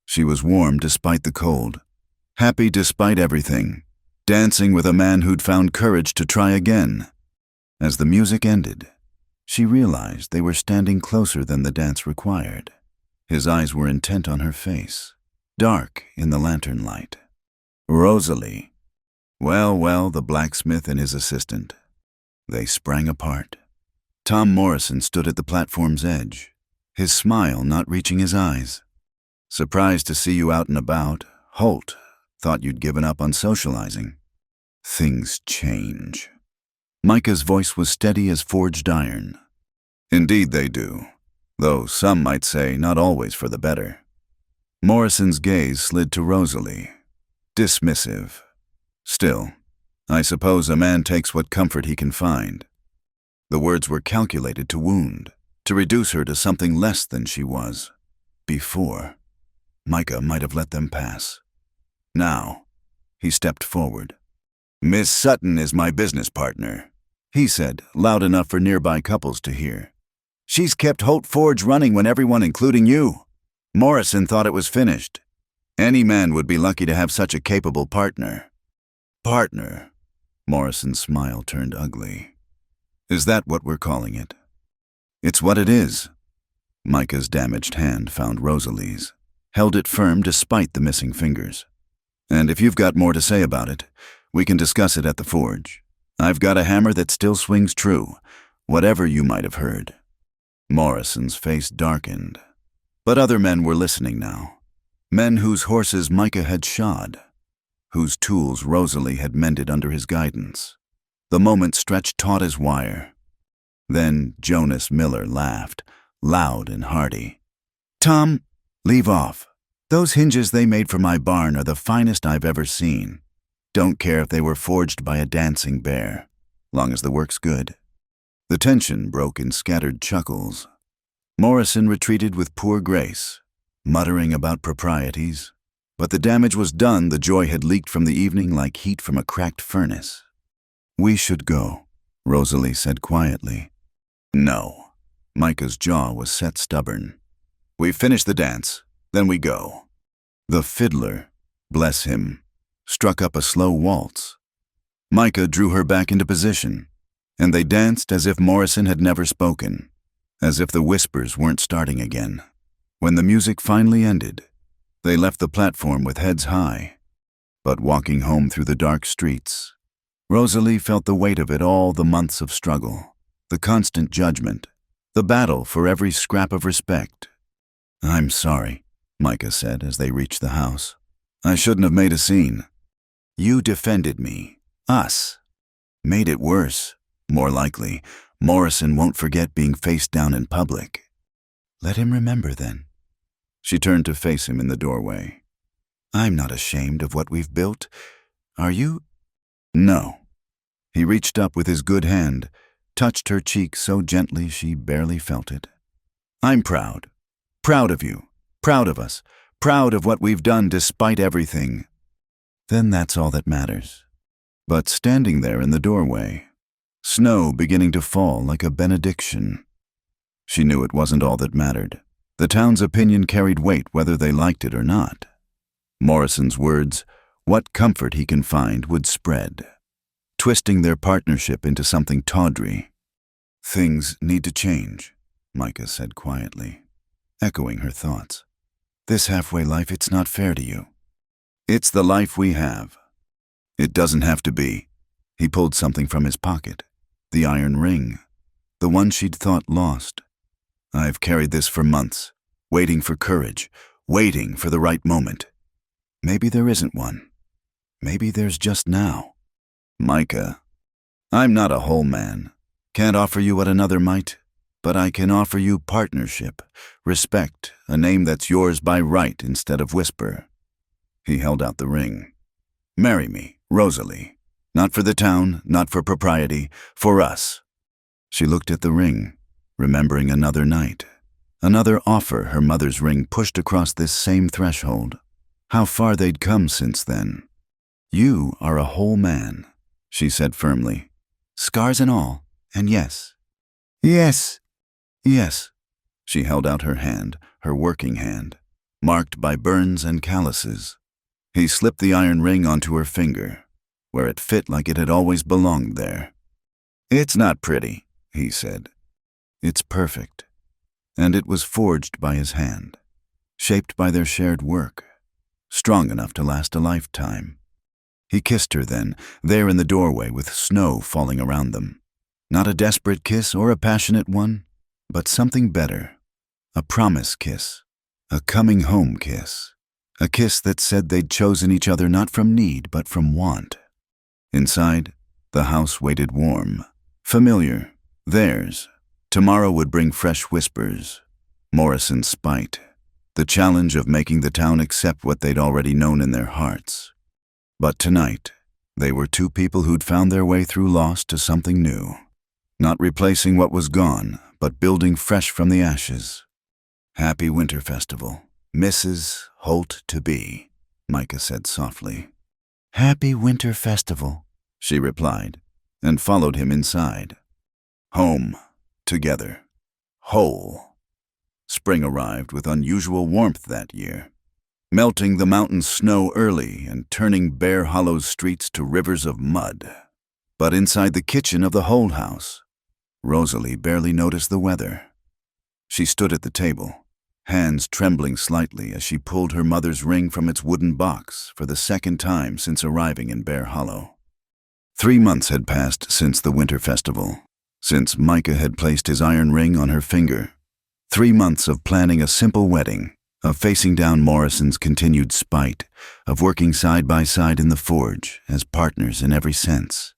She was warm despite the cold, happy despite everything, dancing with a man who'd found courage to try again. As the music ended, she realized they were standing closer than the dance required. His eyes were intent on her face, dark in the lantern light. Rosalie. Well, the blacksmith and his assistant. They sprang apart. Tom Morrison stood at the platform's edge, his smile not reaching his eyes. Surprised to see you out and about. Holt thought you'd given up on socializing. Things change. Micah's voice was steady as forged iron. Indeed they do, though some might say not always for the better. Morrison's gaze slid to Rosalie, dismissive. Still, I suppose a man takes what comfort he can find. The words were calculated to wound, to reduce her to something less than she was. Before, Micah might have let them pass. Now, he stepped forward. "Miss Sutton is my business partner," he said, loud enough for nearby couples to hear. "She's kept Holt Forge running when everyone, including you. Morrison thought it was finished. Any man would be lucky to have such a capable partner." "Partner?" Morrison's smile turned ugly. "Is that what we're calling it?" "It's what it is." Micah's damaged hand found Rosalie's, held it firm despite the missing fingers. "And if you've got more to say about it, we can discuss it at the forge. I've got a hammer that still swings true, whatever you might have heard." Morrison's face darkened. But other men were listening now. Men whose horses Micah had shod, whose tools Rosalie had mended under his guidance. The moment stretched taut as wire. Then Jonas Miller laughed, loud and hearty. "Tom, leave off. Those hinges they made for my barn are the finest I've ever seen. Don't care if they were forged by a dancing bear, long as the work's good." The tension broke in scattered chuckles. Morrison retreated with poor grace, muttering about proprieties. But the damage was done. The joy had leaked from the evening like heat from a cracked furnace. "We should go," Rosalie said quietly. "No." Micah's jaw was set stubborn. "We finish the dance, then we go." The fiddler, bless him, struck up a slow waltz. Micah drew her back into position, and they danced as if Morrison had never spoken, as if the whispers weren't starting again. When the music finally ended, they left the platform with heads high. But walking home through the dark streets, Rosalie felt the weight of it all, the months of struggle, the constant judgment, the battle for every scrap of respect. "I'm sorry," Micah said as they reached the house. "I shouldn't have made a scene." "You defended me. Us. Made it worse. More likely, Morrison won't forget being face down in public." "Let him remember then." She turned to face him in the doorway. "I'm not ashamed of what we've built. Are you?" "No." He reached up with his good hand, touched her cheek so gently she barely felt it. "I'm proud. Proud of you. Proud of us. Proud of what we've done despite everything." Then that's all that matters. But standing there in the doorway, snow beginning to fall like a benediction, she knew it wasn't all that mattered. The town's opinion carried weight whether they liked it or not. Morrison's words, "What comfort he can find," would spread, twisting their partnership into something tawdry. "Things need to change," Micah said quietly, echoing her thoughts. "This halfway life, it's not fair to you." "It's the life we have. It doesn't have to be." He pulled something from his pocket, the iron ring, the one she'd thought lost. "I've carried this for months, waiting for courage, waiting for the right moment. Maybe there isn't one. Maybe there's just now." "Micah, I'm not a whole man. Can't offer you what another might. but I can offer you partnership, respect, a name that's yours by right instead of whisper." He held out the ring. "Marry me, Rosalie. Not for the town, not for propriety, for us." She looked at the ring, remembering another night, another offer her mother's ring pushed across this same threshold. How far they'd come since then. "You are a whole man," she said firmly. "Scars and all, and yes." "Yes." "Yes." She held out her hand, her working hand, marked by burns and calluses. He slipped the iron ring onto her finger, where it fit like it had always belonged there. "It's not pretty," he said. "It's perfect." And it was forged by his hand, shaped by their shared work, strong enough to last a lifetime. He kissed her then, there in the doorway with snow falling around them. Not a desperate kiss or a passionate one, but something better. A promise kiss, a coming home kiss, a kiss that said they'd chosen each other not from need but from want. Inside, the house waited warm, familiar, theirs. Tomorrow would bring fresh whispers, Morrison's spite, the challenge of making the town accept what they'd already known in their hearts. But tonight, they were two people who'd found their way through loss to something new. Not replacing what was gone, but building fresh from the ashes. "Happy Winter Festival, Mrs. Holt-to-be," Micah said softly. "Happy Winter Festival," she replied, and followed him inside. Home, together, whole. Spring arrived with unusual warmth that year, melting the mountain snow early and turning Bear Hollow's streets to rivers of mud. But inside the kitchen of the Holt house, Rosalie barely noticed the weather. She stood at the table, hands trembling slightly as she pulled her mother's ring from its wooden box for the second time since arriving in Bear Hollow. 3 months had passed since the winter festival, since Micah had placed his iron ring on her finger. 3 months of planning a simple wedding, of facing down Morrison's continued spite, of working side by side in the forge as partners in every sense.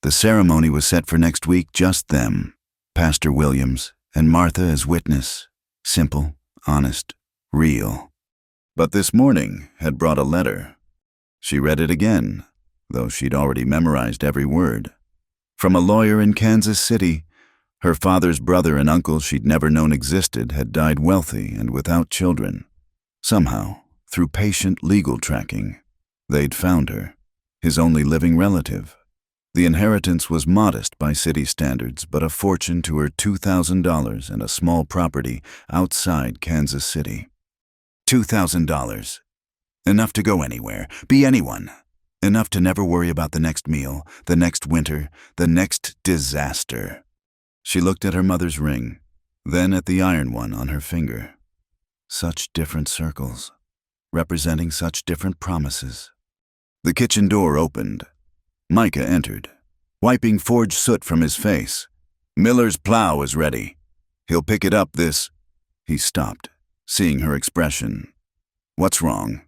The ceremony was set for next week, just them, Pastor Williams and Martha as witness, simple, honest, real. But this morning had brought a letter. She read it again, though she'd already memorized every word. From a lawyer in Kansas City, her father's brother and uncle she'd never known existed had died wealthy and without children. Somehow, through patient legal tracking, they'd found her, his only living relative. The inheritance was modest by city standards, but a fortune to her $2,000 and a small property outside Kansas City. $2,000. Enough to go anywhere, be anyone. Enough to never worry about the next meal, the next winter, the next disaster. She looked at her mother's ring, then at the iron one on her finger. Such different circles, representing such different promises. The kitchen door opened. Micah entered, wiping forge soot from his face. "Miller's plow is ready. He'll pick it up this—" He stopped, seeing her expression. "What's wrong?"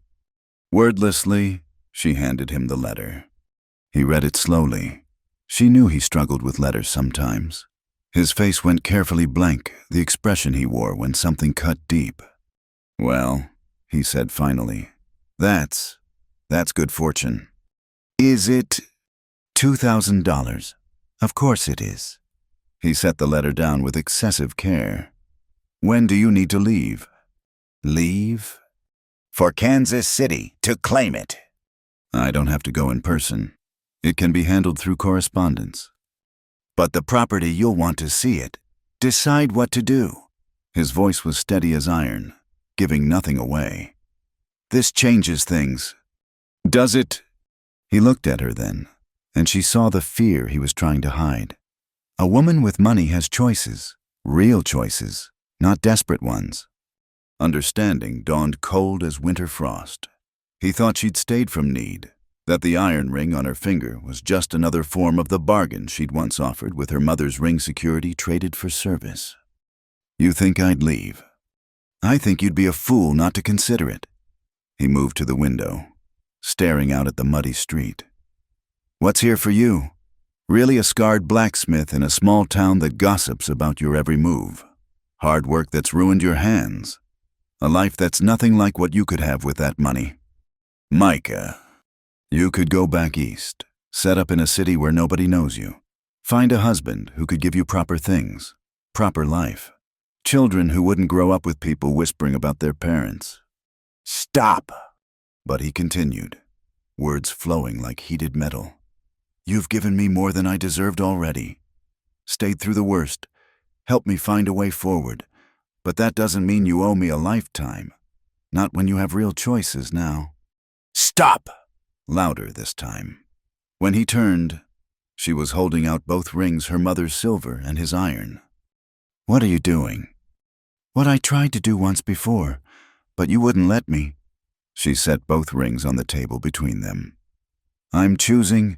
Wordlessly, she handed him the letter. He read it slowly. She knew he struggled with letters sometimes. His face went carefully blank, the expression he wore when something cut deep. "Well," he said finally, that's good fortune." "Is it $2,000? Of course it is." He set the letter down with excessive care. "When do you need to leave?" "Leave?" "For Kansas City, to claim it." "I don't have to go in person. It can be handled through correspondence." "But the property, you'll want to see it. Decide what to do." His voice was steady as iron, giving nothing away. "This changes things." "Does it?" He looked at her then, and she saw the fear he was trying to hide. A woman with money has choices, real choices, not desperate ones. Understanding dawned cold as winter frost. He thought she'd stayed from need, that the iron ring on her finger was just another form of the bargain she'd once offered with her mother's ring security traded for service. "You think I'd leave? I think you'd be a fool not to consider it." He moved to the window, staring out at the muddy street. "What's here for you?" Really a scarred blacksmith in a small town that gossips about your every move. Hard work that's ruined your hands. A life that's nothing like what you could have with that money. Micah, you could go back east, set up in a city where nobody knows you. Find a husband who could give you proper things, proper life. Children who wouldn't grow up with people whispering about their parents. Stop! But he continued, words flowing like heated metal. You've given me more than I deserved already. Stayed through the worst. Helped me find a way forward. But that doesn't mean you owe me a lifetime. Not when you have real choices now. Stop! Louder this time. When he turned, she was holding out both rings, her mother's silver and his iron. What are you doing? What I tried to do once before, but you wouldn't let me. She set both rings on the table between them. I'm choosing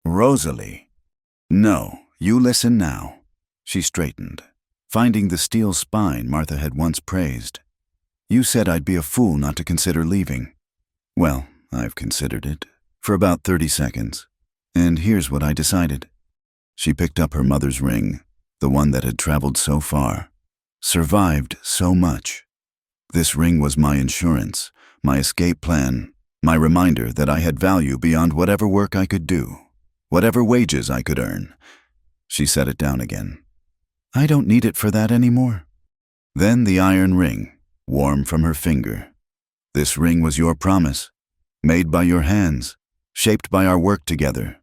Rosalie. No, you listen now. She straightened, finding the steel spine Martha had once praised. You said I'd be a fool not to consider leaving. Well, I've considered it, for about 30 seconds. And here's what I decided. She picked up her mother's ring, the one that had traveled so far, survived so much. This ring was my insurance, my escape plan, my reminder that I had value beyond whatever work I could do, whatever wages I could earn. She set it down again. I don't need it for that anymore. Then the iron ring, warm from her finger. This ring was your promise, made by your hands, shaped by our work together,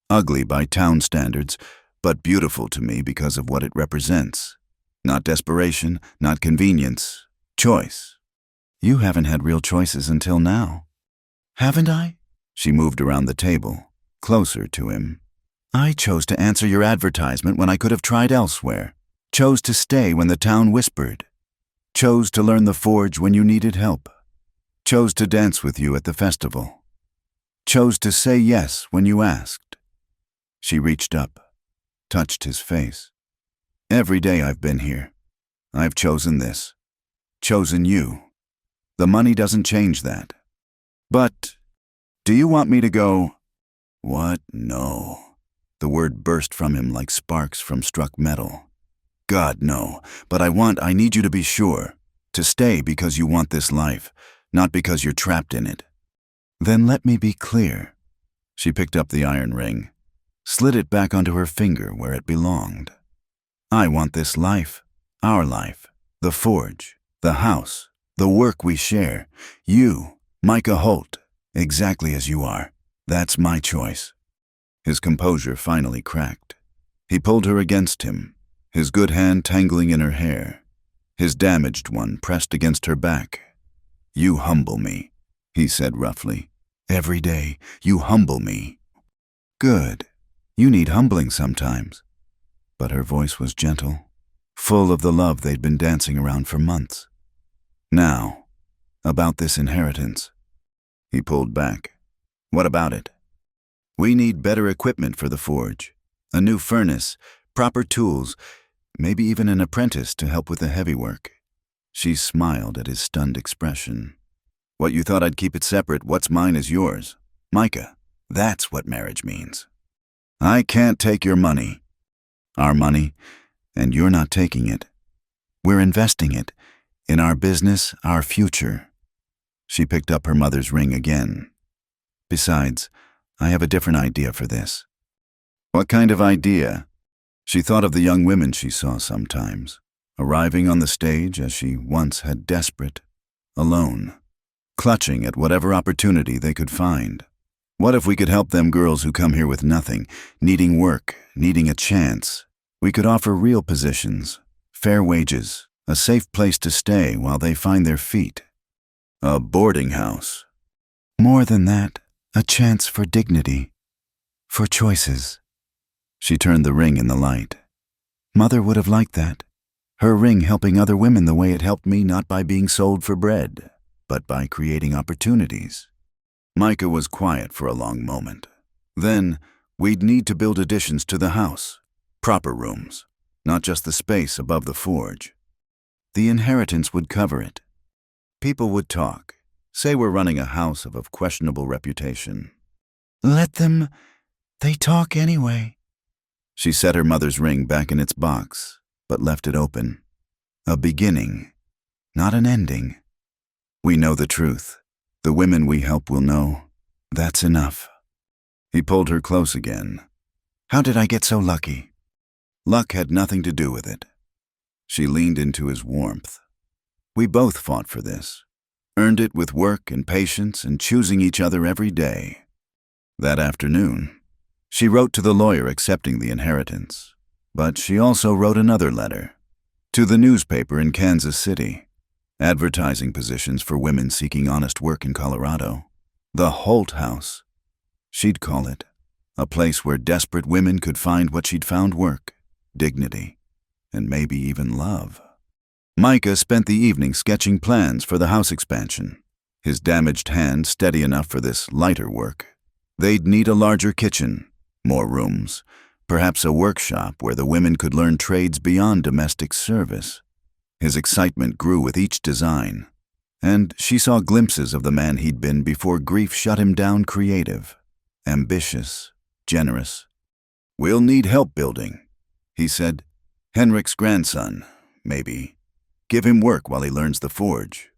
ugly by town standards, but beautiful to me because of what it represents. Not desperation, not convenience, choice. You haven't had real choices until now. Haven't I? She moved around the table, closer to him. I chose to answer your advertisement when I could have tried elsewhere. Chose to stay when the town whispered. Chose to learn the forge when you needed help. Chose to dance with you at the festival. Chose to say yes when you asked. She reached up, touched his face. Every day I've been here. I've chosen this. Chosen you. The money doesn't change that. But, do you want me to go? What? No. The word burst from him like sparks from struck metal. God, no. But I need you to be sure. To stay because you want this life, not because you're trapped in it. Then let me be clear. She picked up the iron ring, slid it back onto her finger where it belonged. I want this life, our life, the forge, the house, the work we share. You, Micah Holt, exactly as you are. That's my choice. His composure finally cracked. He pulled her against him, his good hand tangling in her hair, his damaged one pressed against her back. You humble me, he said roughly. Every day, you humble me. Good. You need humbling sometimes. But her voice was gentle, full of the love they'd been dancing around for months. Now, about this inheritance. He pulled back. What about it? We need better equipment for the forge, a new furnace, proper tools, maybe even an apprentice to help with the heavy work. She smiled at his stunned expression. What, you thought I'd keep it separate? What's mine is yours. Micah, that's what marriage means. I can't take your money. Our money, and you're not taking it. We're investing it in our business, our future. She picked up her mother's ring again. Besides, I have a different idea for this. What kind of idea? She thought of the young women she saw sometimes, arriving on the stage as she once had, desperate, alone, clutching at whatever opportunity they could find. What if we could help them girls who come here with nothing, needing work, needing a chance? We could offer real positions, fair wages, a safe place to stay while they find their feet. A boarding house. More than that, a chance for dignity, for choices. She turned the ring in the light. Mother would have liked that. Her ring helping other women the way it helped me, not by being sold for bread, but by creating opportunities. Micah was quiet for a long moment. Then, we'd need to build additions to the house. Proper rooms, not just the space above the forge. The inheritance would cover it. People would talk, say we're running a house of questionable reputation. Let them. They talk anyway. She set her mother's ring back in its box, but left it open. A beginning, not an ending. We know the truth. The women we help will know. That's enough. He pulled her close again. How did I get so lucky? Luck had nothing to do with it. She leaned into his warmth. We both fought for this, earned it with work and patience and choosing each other every day. That afternoon, she wrote to the lawyer accepting the inheritance, but she also wrote another letter to the newspaper in Kansas City, advertising positions for women seeking honest work in Colorado. The Holt House, she'd call it, a place where desperate women could find what she'd found: work, dignity, and maybe even love. Micah spent the evening sketching plans for the house expansion, his damaged hand steady enough for this lighter work. They'd need a larger kitchen, more rooms, perhaps a workshop where the women could learn trades beyond domestic service. His excitement grew with each design, and she saw glimpses of the man he'd been before grief shut him down: creative, ambitious, generous. We'll need help building, he said. Henrik's grandson, maybe. Give him work while he learns the forge.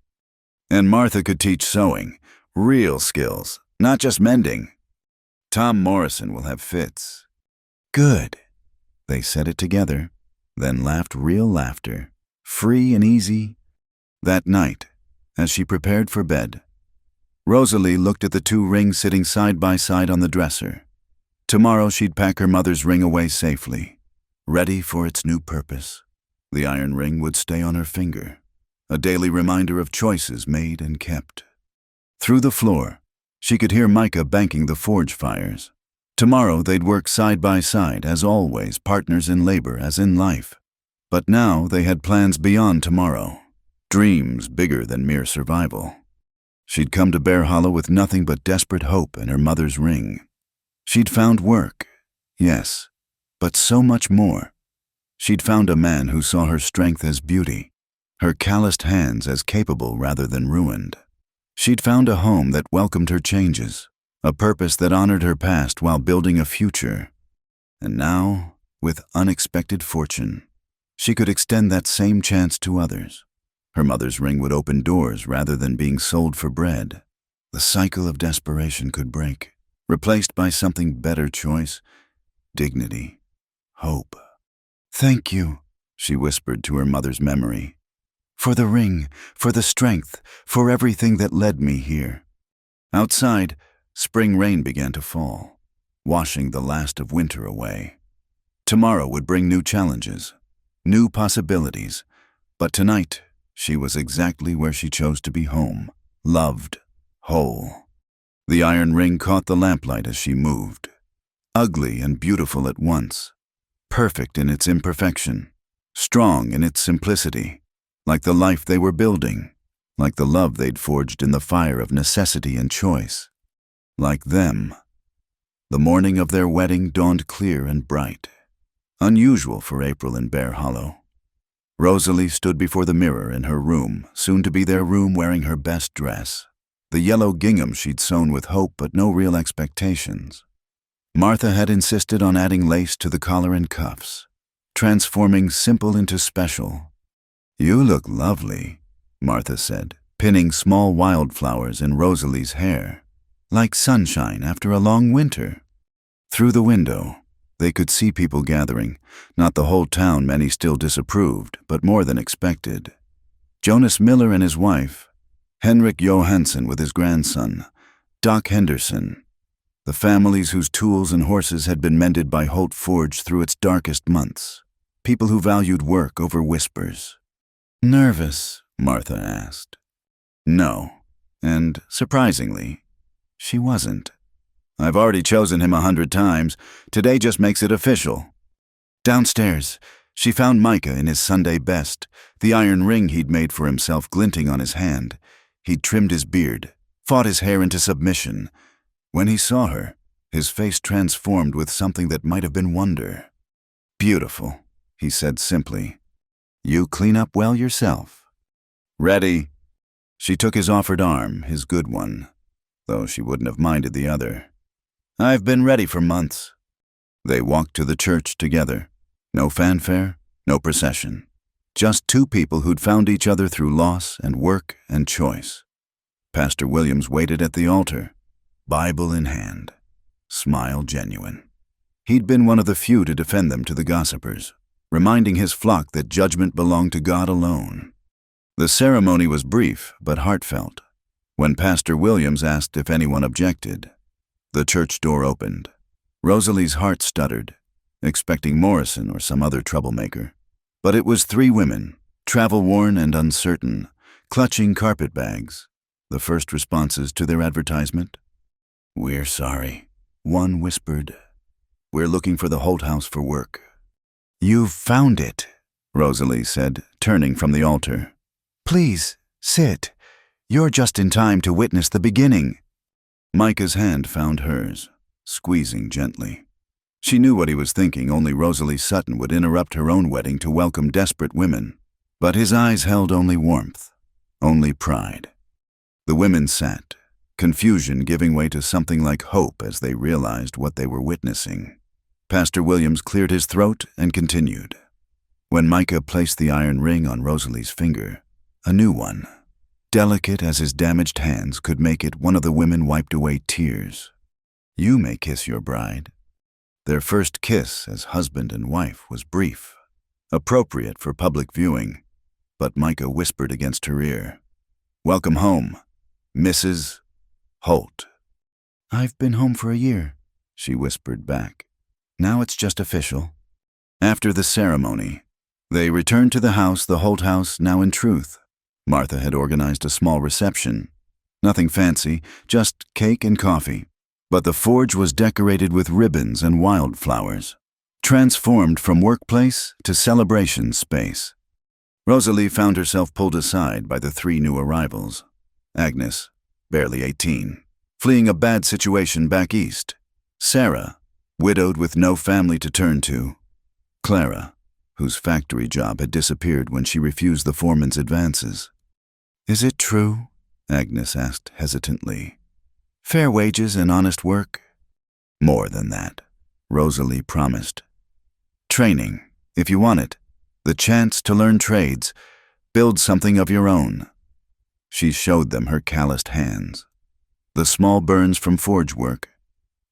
And Martha could teach sewing, real skills, not just mending. Tom Morrison will have fits. Good. They said it together, then laughed real laughter, free and easy. That night, as she prepared for bed, Rosalie looked at the two rings sitting side by side on the dresser. Tomorrow she'd pack her mother's ring away safely, ready for its new purpose. The iron ring would stay on her finger, a daily reminder of choices made and kept. Through the floor, she could hear Micah banking the forge fires. Tomorrow they'd work side by side, as always, partners in labor as in life. But now they had plans beyond tomorrow, dreams bigger than mere survival. She'd come to Bear Hollow with nothing but desperate hope and her mother's ring. She'd found work, yes, but so much more. She'd found a man who saw her strength as beauty, her calloused hands as capable rather than ruined. She'd found a home that welcomed her changes, a purpose that honored her past while building a future. And now, with unexpected fortune, she could extend that same chance to others. Her mother's ring would open doors rather than being sold for bread. The cycle of desperation could break, replaced by something better: choice, dignity, hope. Thank you, she whispered to her mother's memory. For the ring, for the strength, for everything that led me here. Outside, spring rain began to fall, washing the last of winter away. Tomorrow would bring new challenges, new possibilities, but tonight she was exactly where she chose to be: home, loved, whole. The iron ring caught the lamplight as she moved, ugly and beautiful at once, perfect in its imperfection, strong in its simplicity, like the life they were building, like the love they'd forged in the fire of necessity and choice. Like them. The morning of their wedding dawned clear and bright, unusual for April in Bear Hollow. Rosalie stood before the mirror in her room, soon to be their room, wearing her best dress, the yellow gingham she'd sewn with hope but no real expectations. Martha had insisted on adding lace to the collar and cuffs, transforming simple into special. You look lovely, Martha said, pinning small wildflowers in Rosalie's hair, like sunshine after a long winter. Through the window, they could see people gathering, not the whole town many still disapproved, but more than expected. Jonas Miller and his wife, Henrik Johansson with his grandson, Doc Henderson, the families whose tools and horses had been mended by Holt Forge through its darkest months, people who valued work over whispers. Nervous? Martha asked. No, and surprisingly, she wasn't. I've already chosen him 100 times. Today just makes it official. Downstairs, she found Micah in his Sunday best, the iron ring he'd made for himself glinting on his hand. He'd trimmed his beard, fought his hair into submission. When he saw her, his face transformed with something that might have been wonder. Beautiful, he said simply. You clean up well yourself. Ready. She took his offered arm, his good one, though she wouldn't have minded the other. I've been ready for months. They walked to the church together. No fanfare, no procession. Just two people who'd found each other through loss and work and choice. Pastor Williams waited at the altar, Bible in hand, smile genuine. He'd been one of the few to defend them to the gossipers, reminding his flock that judgment belonged to God alone. The ceremony was brief but heartfelt. When Pastor Williams asked if anyone objected, the church door opened. Rosalie's heart stuttered, expecting Morrison or some other troublemaker. But it was three women, travel-worn and uncertain, clutching carpet bags, the first responses to their advertisement. "We're sorry," one whispered. "We're looking for the Holt House for work." "You've found it," Rosalie said, turning from the altar. "Please, sit. You're just in time to witness the beginning." Micah's hand found hers, squeezing gently. She knew what he was thinking. Only Rosalie Sutton would interrupt her own wedding to welcome desperate women. But his eyes held only warmth, only pride. The women sat, confusion giving way to something like hope as they realized what they were witnessing. Pastor Williams cleared his throat and continued. When Micah placed the iron ring on Rosalie's finger, a new one, delicate as his damaged hands could make it, one of the women wiped away tears. "You may kiss your bride." Their first kiss as husband and wife was brief, appropriate for public viewing, but Micah whispered against her ear, "Welcome home, Mrs. Holt." "I've been home for a year," she whispered back. "Now it's just official." After the ceremony, they returned to the house, the Holt House, now in truth. Martha had organized a small reception. Nothing fancy, just cake and coffee. But the forge was decorated with ribbons and wildflowers, transformed from workplace to celebration space. Rosalie found herself pulled aside by the three new arrivals. Agnes, barely 18, fleeing a bad situation back east. Sarah, widowed with no family to turn to. Clara, whose factory job had disappeared when she refused the foreman's advances. "Is it true?" Agnes asked hesitantly. "Fair wages and honest work?" "More than that," Rosalie promised. "Training, if you want it. The chance to learn trades, build something of your own." She showed them her calloused hands. "The small burns from forge work.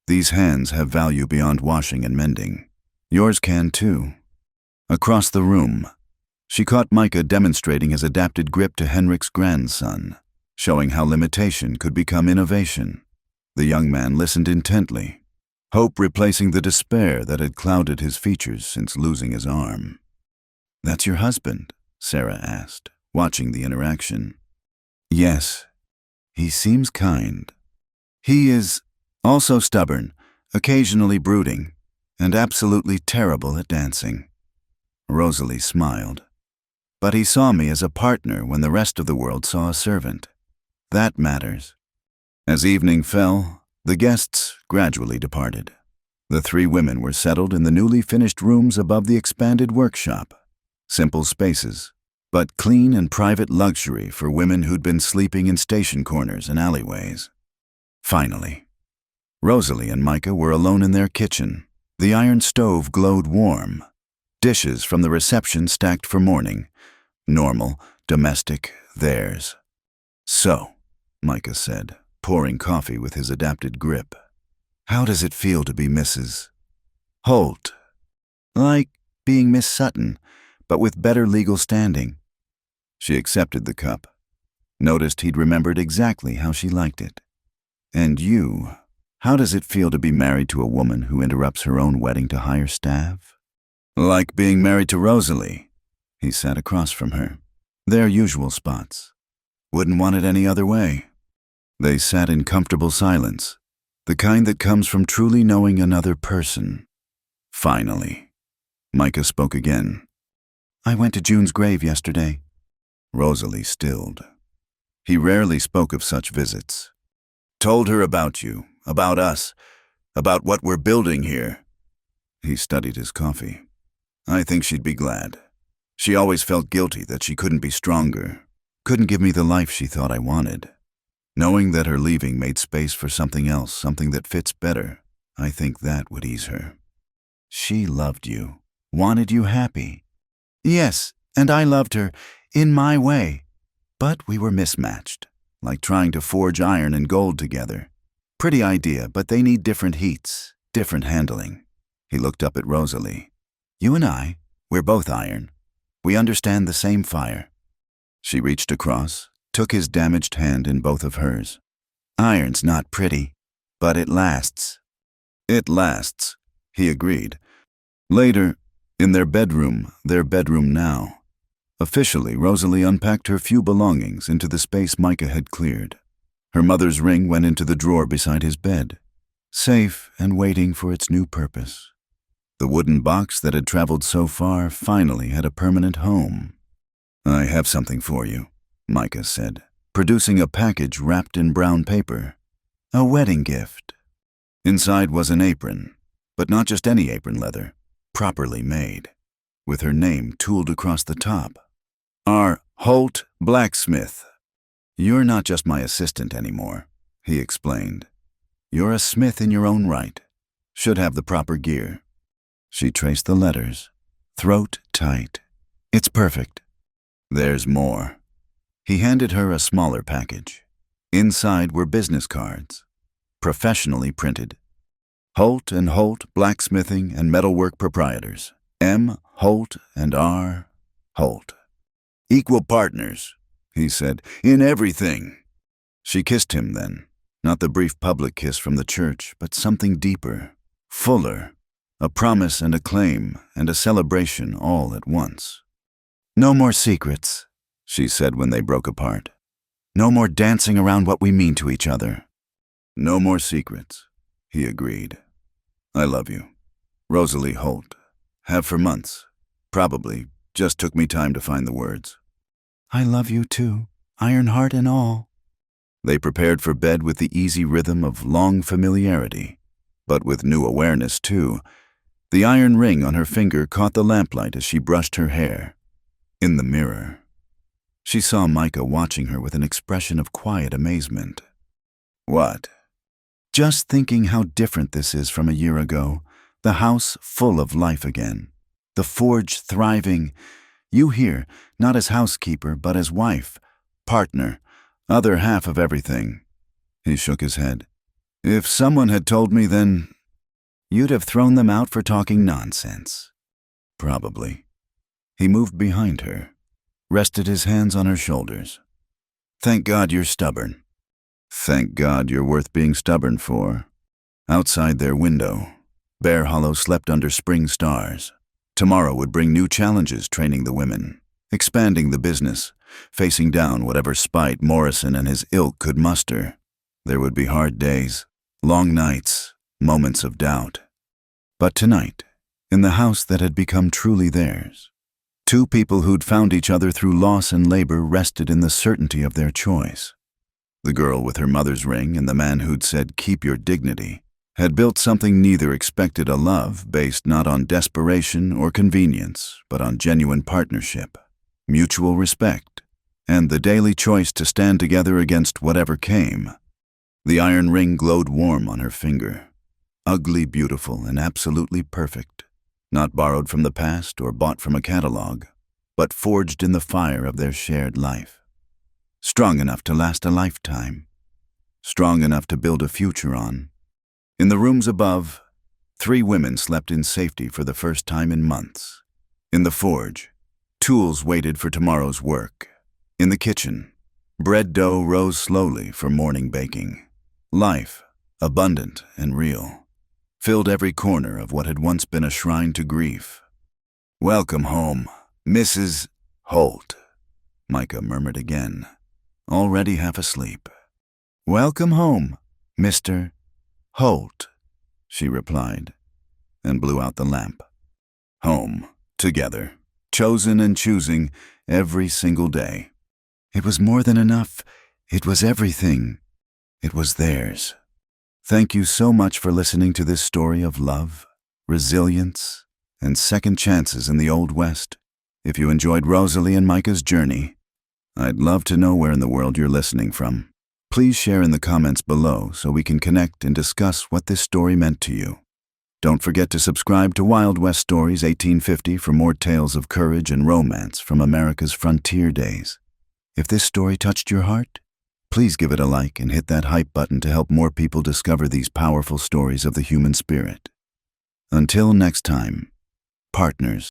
These hands have value beyond washing and mending. Yours can too." Across the room, she caught Micah demonstrating his adapted grip to Henrik's grandson, showing how limitation could become innovation. The young man listened intently, hope replacing the despair that had clouded his features since losing his arm. "That's your husband?" Sarah asked, watching the interaction. "Yes. He seems kind. He is also stubborn, occasionally brooding, and absolutely terrible at dancing." Rosalie smiled. "But he saw me as a partner when the rest of the world saw a servant. That matters." As evening fell, the guests gradually departed. The three women were settled in the newly finished rooms above the expanded workshop. Simple spaces, but clean and private luxury for women who'd been sleeping in station corners and alleyways. Finally, Rosalie and Micah were alone in their kitchen. The iron stove glowed warm. Dishes from the reception stacked for morning. Normal, domestic, theirs. "So," Micah said, pouring coffee with his adapted grip, "how does it feel to be Mrs. Holt?" "Like being Miss Sutton, but with better legal standing." She accepted the cup, noticed he'd remembered exactly how she liked it. "And you, how does it feel to be married to a woman who interrupts her own wedding to hire staff?" "Like being married to Rosalie." He sat across from her. Their usual spots. Wouldn't want it any other way. They sat in comfortable silence, the kind that comes from truly knowing another person. Finally, Micah spoke again. "I went to June's grave yesterday." Rosalie stilled. He rarely spoke of such visits. "Told her about you, about us, about what we're building here." He studied his coffee. "I think she'd be glad. She always felt guilty that she couldn't be stronger, couldn't give me the life she thought I wanted. Knowing that her leaving made space for something else, something that fits better, I think that would ease her." She loved you, wanted you happy. Yes, and I loved her, in my way. But we were mismatched, like trying to forge iron and gold together. Pretty idea, but they need different heats, different handling. He looked up at Rosalie. You and I, we're both iron. We understand the same fire. She reached across, took his damaged hand in both of hers. Iron's not pretty, but it lasts. It lasts, he agreed. Later, in their bedroom now. Officially, Rosalie unpacked her few belongings into the space Micah had cleared. Her mother's ring went into the drawer beside his bed, safe and waiting for its new purpose. The wooden box that had traveled so far finally had a permanent home. I have something for you, Micah said, producing a package wrapped in brown paper. A wedding gift. Inside was an apron, but not just any apron leather, properly made, with her name tooled across the top. R. Holt Blacksmith. You're not just my assistant anymore, he explained. You're a smith in your own right. Should have the proper gear. She traced the letters, throat tight. It's perfect. There's more. He handed her a smaller package. Inside were business cards, professionally printed. Holt and Holt Blacksmithing and Metalwork Proprietors. M. Holt and R. Holt. Equal partners, he said, in everything. She kissed him then, not the brief public kiss from the church, but something deeper, fuller, a promise and a claim and a celebration all at once. No more secrets, she said when they broke apart. No more dancing around what we mean to each other. No more secrets, he agreed. I love you. Rosalie Holt. Have for months. Probably. Just took me time to find the words. I love you too, iron heart and all. They prepared for bed with the easy rhythm of long familiarity, but with new awareness too. The iron ring on her finger caught the lamplight as she brushed her hair. In the mirror, she saw Micah watching her with an expression of quiet amazement. What? Just thinking how different this is from a year ago, the house full of life again. The forge thriving, you here, not as housekeeper, but as wife, partner, other half of everything. He shook his head. If someone had told me then, you'd have thrown them out for talking nonsense. Probably. He moved behind her, rested his hands on her shoulders. Thank God you're stubborn. Thank God you're worth being stubborn for. Outside their window, Bear Hollow slept under spring stars. Tomorrow would bring new challenges training the women, expanding the business, facing down whatever spite Morrison and his ilk could muster. There would be hard days, long nights, moments of doubt. But tonight, in the house that had become truly theirs, two people who'd found each other through loss and labor rested in the certainty of their choice. The girl with her mother's ring and the man who'd said, keep your dignity, had built something neither expected a love based not on desperation or convenience, but on genuine partnership, mutual respect, and the daily choice to stand together against whatever came. The iron ring glowed warm on her finger, ugly beautiful and absolutely perfect, not borrowed from the past or bought from a catalog, but forged in the fire of their shared life. Strong enough to last a lifetime, strong enough to build a future on. In the rooms above, 3 women slept in safety for the first time in months. In the forge, tools waited for tomorrow's work. In the kitchen, bread dough rose slowly for morning baking. Life, abundant and real, filled every corner of what had once been a shrine to grief. Welcome home, Mrs. Holt, Micah murmured again, already half asleep. Welcome home, Mr. Holt, she replied, and blew out the lamp. Home, together, chosen and choosing every single day. It was more than enough. It was everything. It was theirs. Thank you so much for listening to this story of love, resilience, and second chances in the Old West. If you enjoyed Rosalie and Micah's journey, I'd love to know where in the world you're listening from. Please share in the comments below so we can connect and discuss what this story meant to you. Don't forget to subscribe to Wild West Stories 1850 for more tales of courage and romance from America's frontier days. If this story touched your heart, please give it a like and hit that hype button to help more people discover these powerful stories of the human spirit. Until next time, partners.